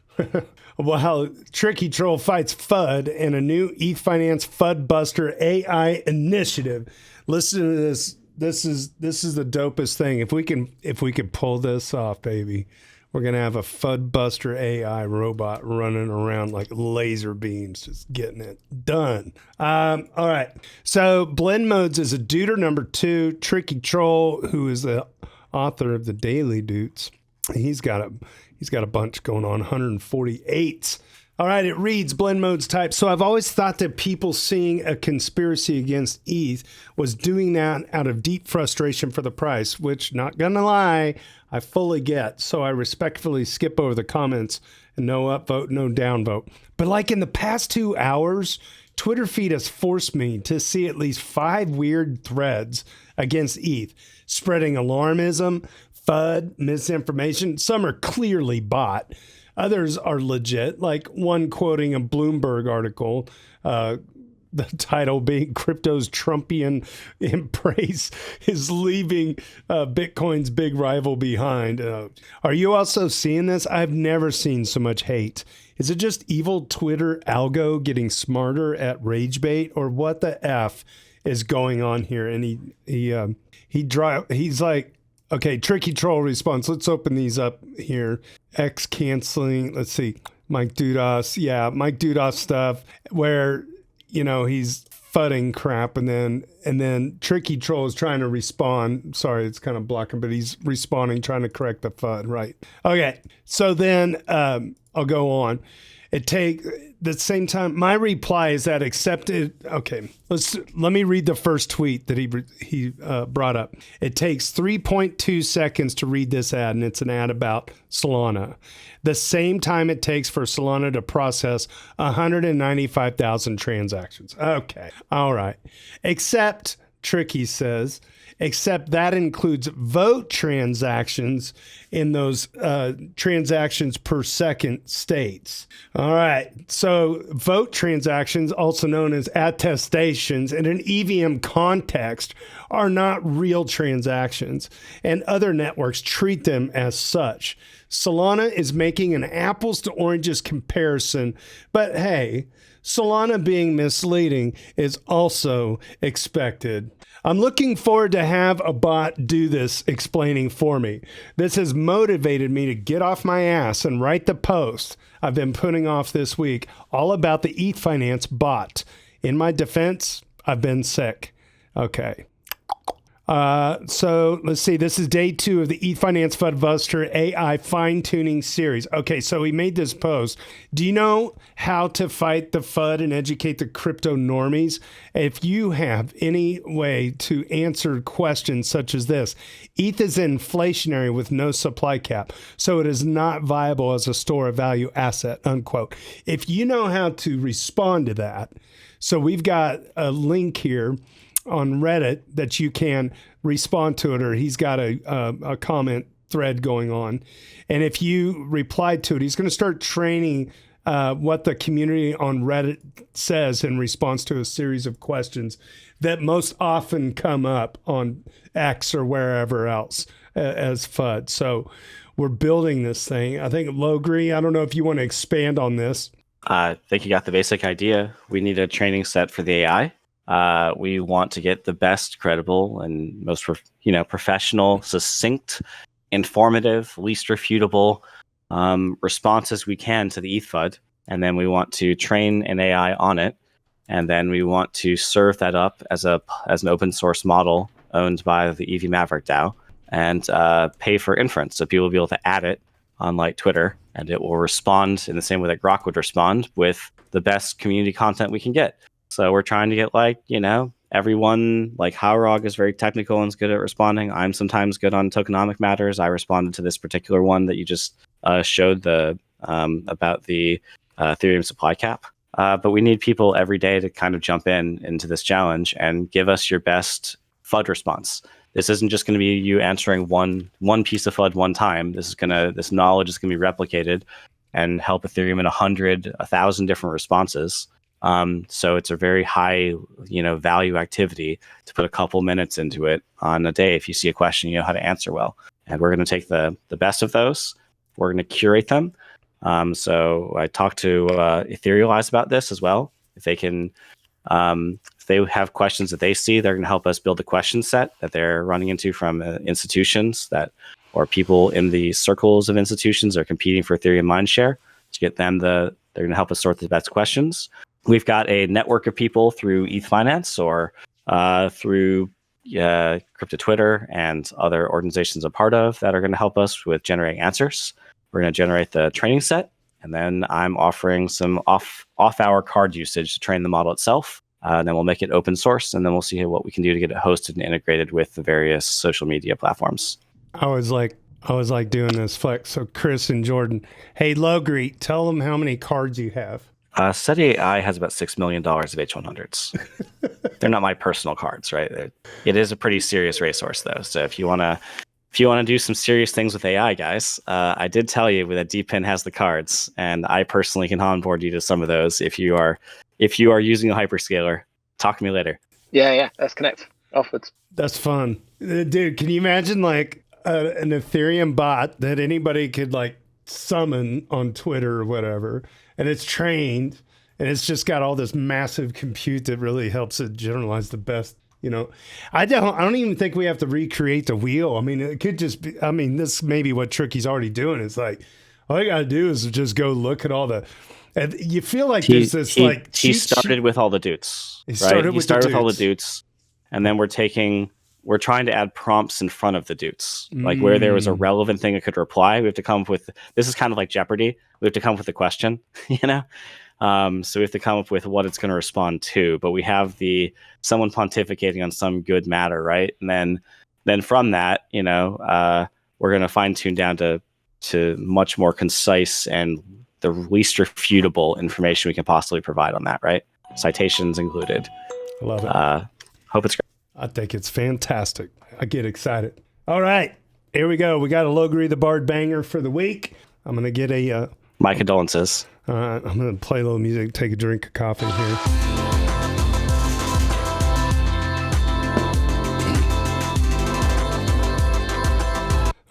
Well, Tricky Troll fights FUD and a new Ethfinance FUD Buster AI initiative. Listen to this. This is the dopest thing. If we can pull this off, baby, we're gonna have a FUD Buster AI robot running around like laser beams, just getting it done. All right. So Blend Modes is a duder number 2. Tricky Troll, who is the author of the Daily Doots, he's got a bunch going on, 148. All right, it reads Blend Modes type. So I've always thought that people seeing a conspiracy against ETH was doing that out of deep frustration for the price, which, not gonna lie, I fully get. So I respectfully skip over the comments and no upvote, no downvote. But like in the past 2 hours, Twitter feed has forced me to see at least 5 weird threads against ETH, spreading alarmism, FUD, misinformation. Some are clearly bot. Others are legit, like one quoting a Bloomberg article, the title being Crypto's Trumpian Embrace is leaving Bitcoin's big rival behind. Are you also seeing this? I've never seen so much hate. Is it just evil Twitter algo getting smarter at rage bait, or what the F is going on here? And he's like, okay, Tricky Troll response. Let's open these up here. X canceling. Let's see. Mike Dudas. Yeah, Mike Dudas stuff where, he's fudding crap. And then Tricky Troll is trying to respond. Sorry, it's kind of blocking, but he's responding, trying to correct the FUD. Right. Okay. So then I'll go on. It take the same time. My reply is that accepted. Okay, let me read the first tweet that he brought up. It takes 3.2 seconds to read this ad, and it's an ad about Solana. The same time it takes for Solana to process 195,000 transactions. Okay, all right. Except, Tricky says, except that includes vote transactions in those transactions per second states. All right. So vote transactions, also known as attestations in an EVM context, are not real transactions, and other networks treat them as such. Solana is making an apples to oranges comparison, but hey, Solana being misleading is also expected. I'm looking forward to have a bot do this explaining for me. This has motivated me to get off my ass and write the post I've been putting off this week all about the Ethfinance bot. In my defense, I've been sick. Okay. So let's see. This is day 2 of the Ethfinance FUD Buster AI fine-tuning series. Okay, so he made this post. Do you know how to fight the FUD and educate the crypto normies? If you have any way to answer questions such as this, ETH is inflationary with no supply cap, so it is not viable as a store of value asset, unquote. If you know how to respond to that, so we've got a link here on Reddit that you can respond to it, or he's got a comment thread going on. And if you reply to it, he's going to start training what the community on Reddit says in response to a series of questions that most often come up on X or wherever else as FUD. So we're building this thing. I think, Logri, I don't know if you want to expand on this.
I think you got the basic idea. We need a training set for the AI. We want to get the best credible and most professional, succinct, informative, least refutable responses we can to the ETH FUD. And then we want to train an AI on it. And then we want to serve that up as an open source model owned by the EV Maverick DAO and pay for inference. So people will be able to add it on like Twitter, and it will respond in the same way that Grok would respond with the best community content we can get. So we're trying to get everyone, like Howrog is very technical and is good at responding. I'm sometimes good on tokenomic matters. I responded to this particular one that you just showed about the Ethereum supply cap. But we need people every day to kind of jump into this challenge and give us your best FUD response. This isn't just going to be you answering one piece of FUD one time. This knowledge is going to be replicated and help Ethereum in 100, 1,000 different responses. So it's a very high, value activity to put a couple minutes into it on a day. If you see a question, you know how to answer well. And we're going to take the best of those. We're going to curate them. So I talked to Etherealize about this as well. If they can, if they have questions that they see, they're going to help us build a question set that they're running into from institutions that, or people in the circles of institutions that are competing for Ethereum mindshare to get them they're going to help us sort the best questions. We've got a network of people through Ethfinance or through Crypto Twitter and other organizations I'm part of that are going to help us with generating answers. We're going to generate the training set, and then I'm offering some off-hour card usage to train the model itself. Then we'll make it open source, and then we'll see what we can do to get it hosted and integrated with the various social media platforms.
I was like doing this flex. So Chris and Jordan, hey, Logri, tell them how many cards you have.
Steady AI has about $6 million of H100s. They're not my personal cards, right? It is a pretty serious racehorse, though. So if you want to do some serious things with AI, guys, I did tell you that DPIN has the cards, and I personally can onboard you to some of those if you are using a hyperscaler. Talk to me later.
Yeah. Let's connect afterwards.
That's fun, dude. Can you imagine like an Ethereum bot that anybody could like summon on Twitter or whatever, and it's trained, and it's just got all this massive compute that really helps it generalize the best. You know, I don't even think we have to recreate the wheel. I mean, it could just be, I mean, this may be what Tricky's already doing. It's like, all you got to do is just go look at all the, and you feel like there's this like,
he started with all the Doots, right? He started with all the Doots, and then we're trying to add prompts in front of the Doots, like where there was a relevant thing it could reply. We have to come up with, this is kind of like Jeopardy. We have to come up with a question, you know? So we have to come up with what it's going to respond to, but we have someone pontificating on some good matter, right? And then from that, you know, we're going to fine tune down to much more concise and the least refutable information we can possibly provide on that, right? Citations included.
I love it.
Hope it's great.
I think it's fantastic. I get excited. All right, here we go. We got a Logri the Bard banger for the week. I'm going to get
my condolences.
I'm going to play a little music, take a drink of coffee here.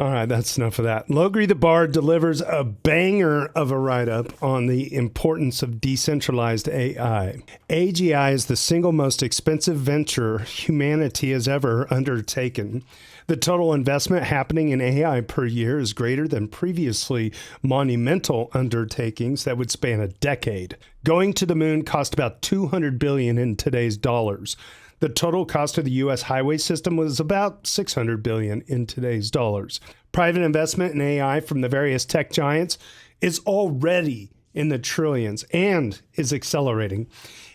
All right, that's enough of that. Logri the Bard delivers a banger of a write-up on the importance of decentralized AI. AGI is the single most expensive venture humanity has ever undertaken. The total investment happening in AI per year is greater than previously monumental undertakings that would span a decade. Going to the moon cost about $200 billion in today's dollars. The total cost of the U.S. highway system was about $600 billion in today's dollars. Private investment in AI from the various tech giants is already in the trillions and is accelerating.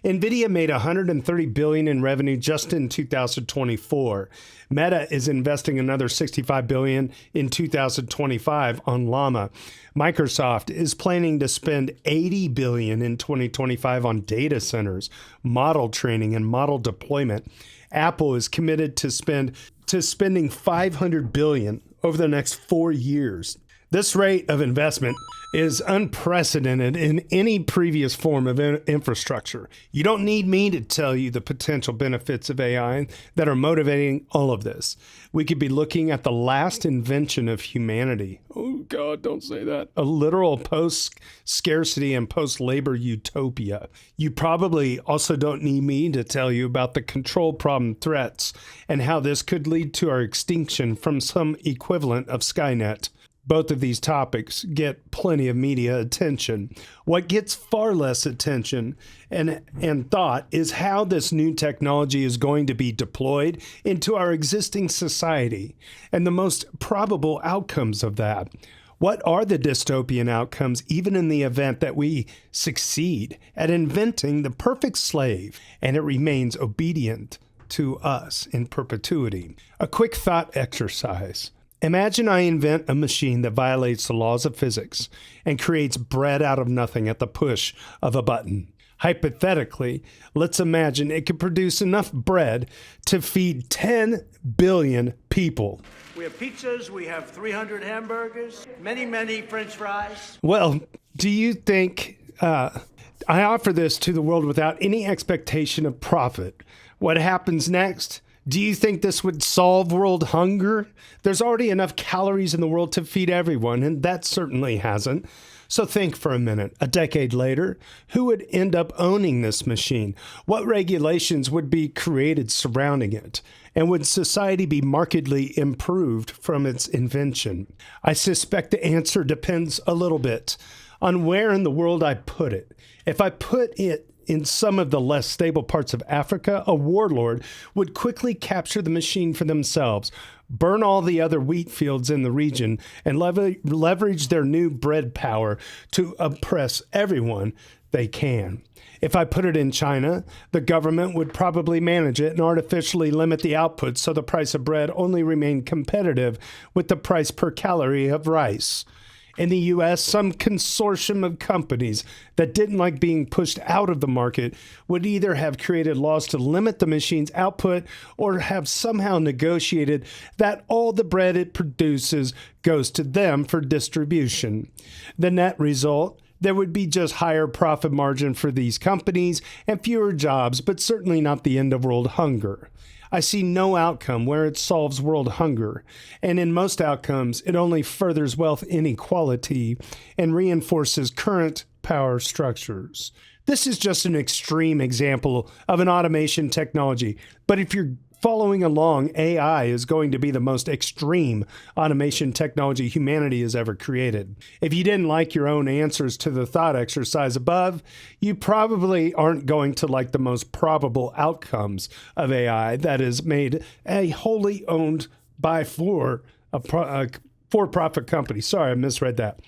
NVIDIA made $130 billion in revenue just in 2024. Meta is investing another $65 billion in 2025 on Llama. Microsoft is planning to spend $80 billion in 2025 on data centers, model training, and model deployment. Apple is committed to spending $500 billion over the next 4 years. This rate of investment is unprecedented in any previous form of infrastructure. You don't need me to tell you the potential benefits of AI that are motivating all of this. We could be looking at the last invention of humanity. Oh God, don't say that. A literal post-scarcity and post-labor utopia. You probably also don't need me to tell you about the control problem threats and how this could lead to our extinction from some equivalent of Skynet. Both of these topics get plenty of media attention. What gets far less attention and thought is how this new technology is going to be deployed into our existing society and the most probable outcomes of that. What are the dystopian outcomes, even in the event that we succeed at inventing the perfect slave and it remains obedient to us in perpetuity? A quick thought exercise. Imagine I invent a machine that violates the laws of physics and creates bread out of nothing at the push of a button. Hypothetically, let's imagine it could produce enough bread to feed 10 billion people.
We have pizzas, we have 300 hamburgers, many French fries.
Well, do you think I offer this to the world without any expectation of profit? What happens next? Do you think this would solve world hunger? There's already enough calories in the world to feed everyone, and that certainly hasn't. So think for a minute. A decade later, who would end up owning this machine? What regulations would be created surrounding it? And would society be markedly improved from its invention? I suspect the answer depends a little bit on where in the world I put it. If I put it in some of the less stable parts of Africa, a warlord would quickly capture the machine for themselves, burn all the other wheat fields in the region, and leverage their new bread power to oppress everyone they can. If I put it in China, the government would probably manage it and artificially limit the output so the price of bread only remained competitive with the price per calorie of rice. In the U.S., some consortium of companies that didn't like being pushed out of the market would either have created laws to limit the machine's output or have somehow negotiated that all the bread it produces goes to them for distribution. The net result, there would be just higher profit margin for these companies and fewer jobs, but certainly not the end of world hunger. I see no outcome where it solves world hunger, and in most outcomes, it only furthers wealth inequality and reinforces current power structures. This is just an extreme example of an automation technology, but if you're following along, AI is going to be the most extreme automation technology humanity has ever created. If you didn't like your own answers to the thought exercise above, you probably aren't going to like the most probable outcomes of AI that is made a wholly owned by for-profit company. Sorry, I misread that.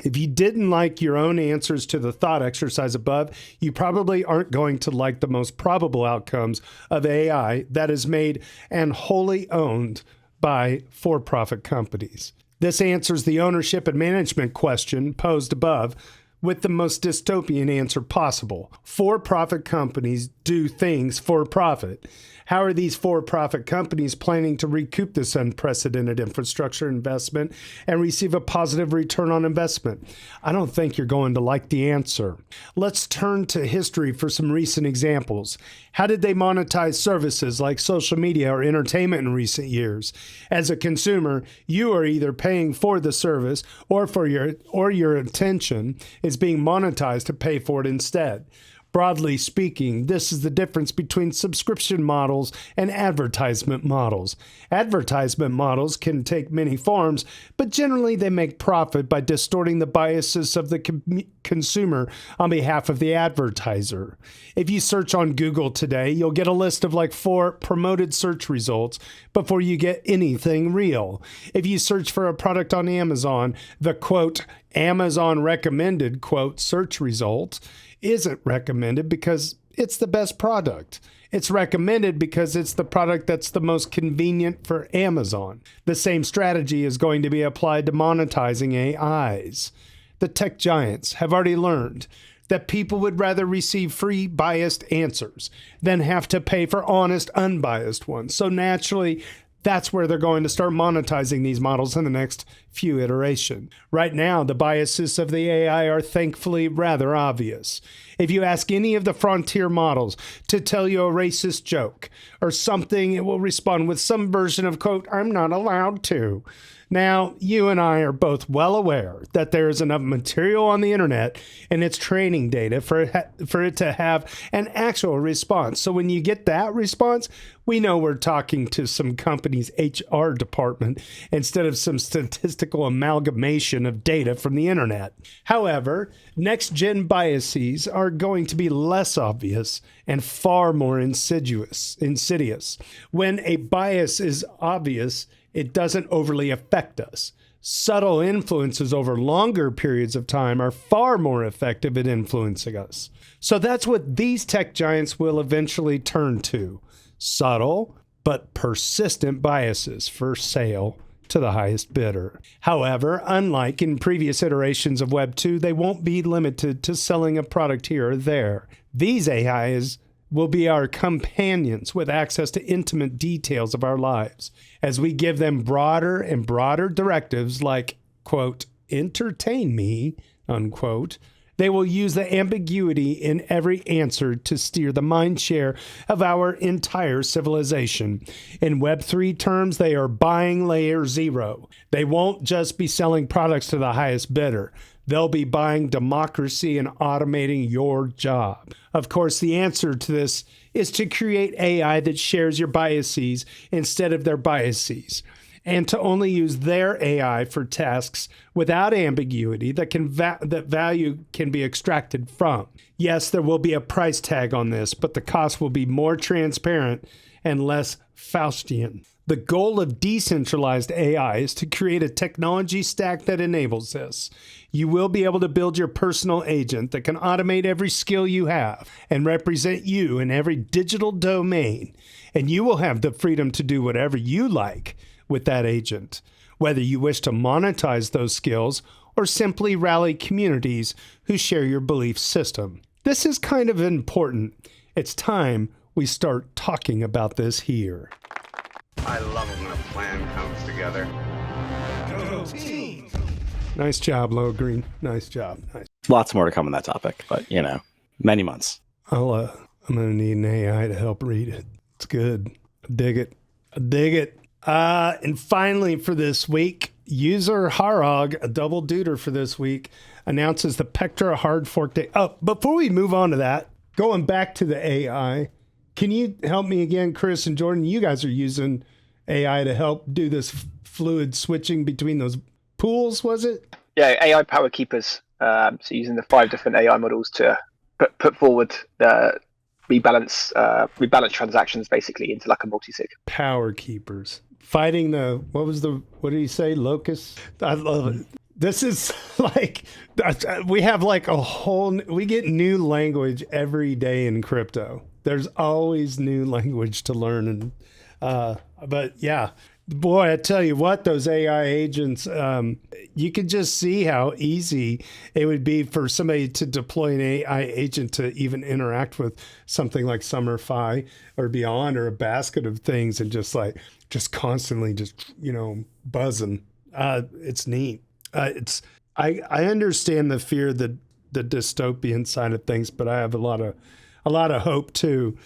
If you didn't like your own answers to the thought exercise above, you probably aren't going to like the most probable outcomes of AI that is made and wholly owned by for-profit companies. This answers the ownership and management question posed above with the most dystopian answer possible. For-profit companies do things for profit. How are these for-profit companies planning to recoup this unprecedented infrastructure investment and receive a positive return on investment? I don't think you're going to like the answer. Let's turn to history for some recent examples. How did they monetize services like social media or entertainment in recent years? As a consumer, you are either paying for the service or your attention is being monetized to pay for it instead. Broadly speaking, this is the difference between subscription models and advertisement models. Advertisement models can take many forms, but generally they make profit by distorting the biases of the consumer on behalf of the advertiser. If you search on Google today, you'll get a list of like 4 promoted search results before you get anything real. If you search for a product on Amazon, the quote, Amazon recommended quote search result isn't recommended because it's the best product. It's recommended because it's the product that's the most convenient for Amazon. The same strategy is going to be applied to monetizing AIs. The tech giants have already learned that people would rather receive free biased answers than have to pay for honest, unbiased ones. So naturally, that's where they're going to start monetizing these models in the next few iterations. Right now, the biases of the AI are thankfully rather obvious. If you ask any of the frontier models to tell you a racist joke or something, it will respond with some version of, quote, I'm not allowed to. Now, you and I are both well aware that there is enough material on the internet and its training data for it to have an actual response. So when you get that response, we know we're talking to some company's HR department instead of some statistical amalgamation of data from the internet. However, next-gen biases are going to be less obvious and far more insidious. When a bias is obvious, it doesn't overly affect us. Subtle influences over longer periods of time are far more effective at influencing us. So that's what these tech giants will eventually turn to. Subtle but persistent biases for sale to the highest bidder. However, unlike in previous iterations of Web 2, they won't be limited to selling a product here or there. These AIs will be our companions with access to intimate details of our lives. As we give them broader and broader directives like, quote, entertain me, unquote, they will use the ambiguity in every answer to steer the mind share of our entire civilization. In Web3 terms, they are buying layer 0. They won't just be selling products to the highest bidder. They'll be buying democracy and automating your job. Of course, the answer to this is to create AI that shares your biases instead of their biases, and to only use their AI for tasks without ambiguity that value can be extracted from. Yes, there will be a price tag on this, but the cost will be more transparent and less Faustian. The goal of decentralized AI is to create a technology stack that enables this. You will be able to build your personal agent that can automate every skill you have and represent you in every digital domain. And you will have the freedom to do whatever you like with that agent, whether you wish to monetize those skills or simply rally communities who share your belief system. This is kind of important. It's time we start talking about this here.
I love it when a plan comes together.
Go team! Nice job, Low Green. Nice job. Nice.
Lots more to come on that topic, but many months.
I'm gonna need an AI to help read it. It's good. I dig it. And finally, for this week, user Harog, a double duder for this week, announces the Pectra hard fork day. Oh, before we move on to that, going back to the AI, can you help me again, Chris and Jordan? You guys are using AI to help do this fluid switching between those pools, was it?
Yeah, AI power keepers. So using the 5 different AI models to put forward the rebalance transactions basically into like a multi-sig.
Power keepers. Fighting what did he say? Locusts? I love it. This is like, we have like we get new language every day in crypto. There's always new language to learn. But yeah, boy, I tell you what, those AI agents, you could just see how easy it would be for somebody to deploy an AI agent to even interact with something like summer.fi or beyond, or a basket of things, and just constantly buzzing. It's neat. I understand the fear, the dystopian side of things, but I have a lot of hope too.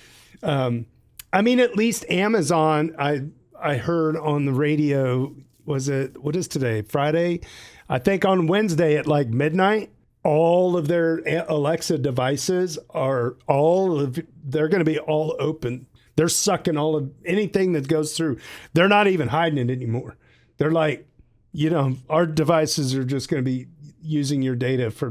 At least Amazon, I heard on the radio, what is today? Friday? I think on Wednesday at like midnight, all of their Alexa devices they're going to be all open. They're sucking all of anything that goes through. They're not even hiding it anymore. They're like, our devices are just going to be using your data for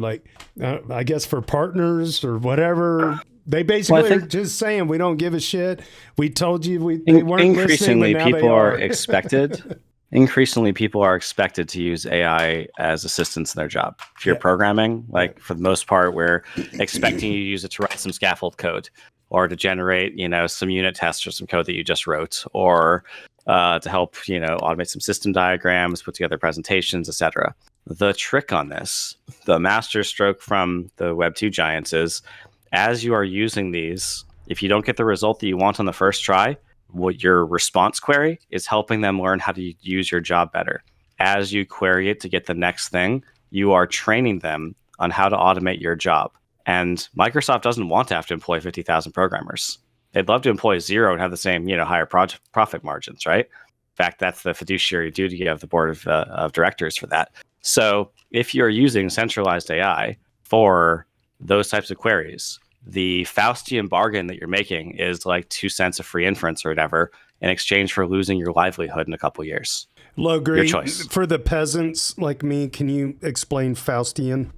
I guess for partners or whatever. They basically are just saying, we don't give a shit. We told you they weren't
increasingly
listening, but now
people
they
are expected. Increasingly, people are expected to use AI as assistants in their job. If you're programming, for the most part, we're expecting you to use it to write some scaffold code, or to generate, some unit tests or some code that you just wrote, or to help, automate some system diagrams, put together presentations, etc. The trick on this, the master stroke from the Web 2 giants is, as you are using these, if you don't get the result that you want on the first try, what your response query is helping them learn how to use your job better. As you query it to get the next thing, you are training them on how to automate your job. And Microsoft doesn't want to have to employ 50,000 programmers. They'd love to employ 0 and have the same, higher profit margins, right? In fact, that's the fiduciary duty of the board of directors for that. So if you're using centralized AI for those types of queries, the Faustian bargain that you're making is like 2 cents of free inference or whatever in exchange for losing your livelihood in a couple of years.
Low grade.
Your choice.
For the peasants like me, can you explain Faustian?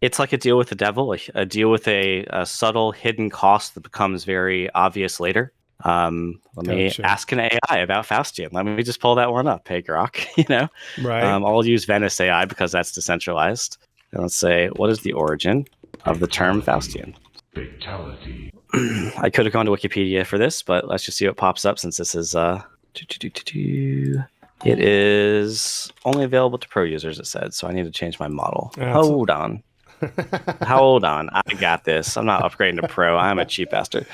It's like a deal with the devil, a deal with a subtle hidden cost that becomes very obvious later. Let me ask an AI about Faustian. Let me just pull that one up. Hey, Grok,
Right.
I'll use Venice AI because that's decentralized. And let's say, what is the origin of the term Faustian?
Fatality.
I could have gone to Wikipedia for this, but let's just see what pops up since this is it is only available to pro users, it said, so I need to change my model. Hold on. I got this. I'm not upgrading to pro. I'm a cheap bastard.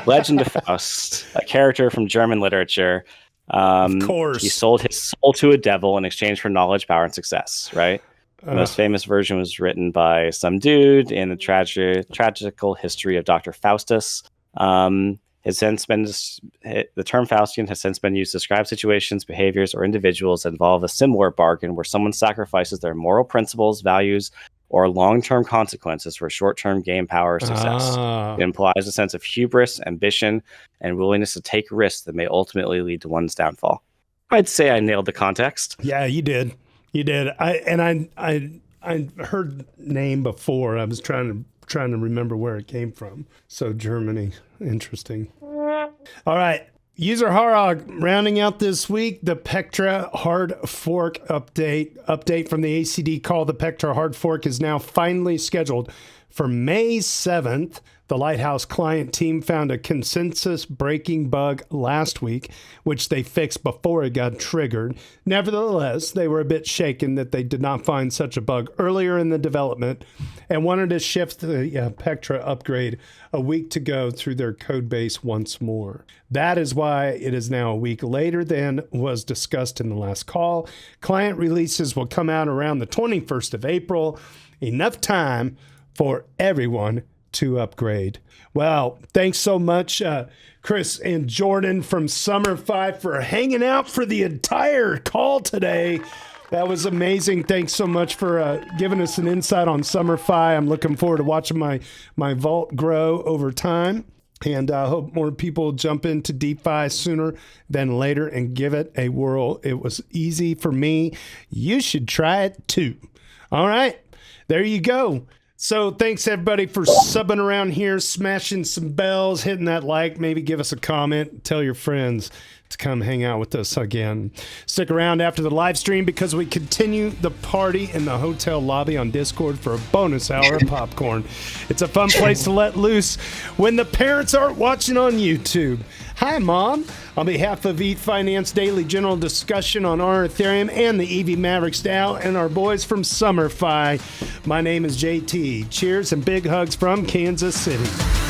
Legend of Faust, a character from German literature.
Of course.
He sold his soul to a devil in exchange for knowledge, power, and success, right? The most famous version was written by some dude in the tragical history of Dr. Faustus. The term Faustian has since been used to describe situations, behaviors, or individuals that involve a similar bargain where someone sacrifices their moral principles, values, or long-term consequences for short-term gain, power, or success. It implies a sense of hubris, ambition, and willingness to take risks that may ultimately lead to one's downfall. I'd say I nailed the context.
Yeah, you did. You did. I heard name before. I was trying to remember where it came from. So Germany, interesting. All right, user Harog rounding out this week. The Pectra hard fork update from the ACD call. The Pectra hard fork is now finally scheduled for May 7th. The Lighthouse client team found a consensus-breaking bug last week, which they fixed before it got triggered. Nevertheless, they were a bit shaken that they did not find such a bug earlier in the development and wanted to shift the Pectra upgrade a week to go through their code base once more. That is why it is now a week later than was discussed in the last call. Client releases will come out around the 21st of April. Enough time for everyone to upgrade. Well, thanks so much, Chris and Jordan from summer.fi for hanging out for the entire call today. That was amazing. Thanks so much for giving us an insight on summer.fi. I'm looking forward to watching my vault grow over time. And I hope more people jump into DeFi sooner than later and give it a whirl. It was easy for me. You should try it too. All right, there you go. So thanks everybody for subbing around here, smashing some bells, hitting that like, maybe give us a comment, tell your friends to come hang out with us again. Stick around after the live stream because we continue the party in the hotel lobby on Discord for a bonus hour of popcorn. It's a fun place to let loose when the parents aren't watching on YouTube. Hi, Mom. On behalf of Ethfinance Daily General Discussion on our Ethereum and the EV Mavericks DAO and our boys from summer.fi, my name is JT. Cheers and big hugs from Kansas City.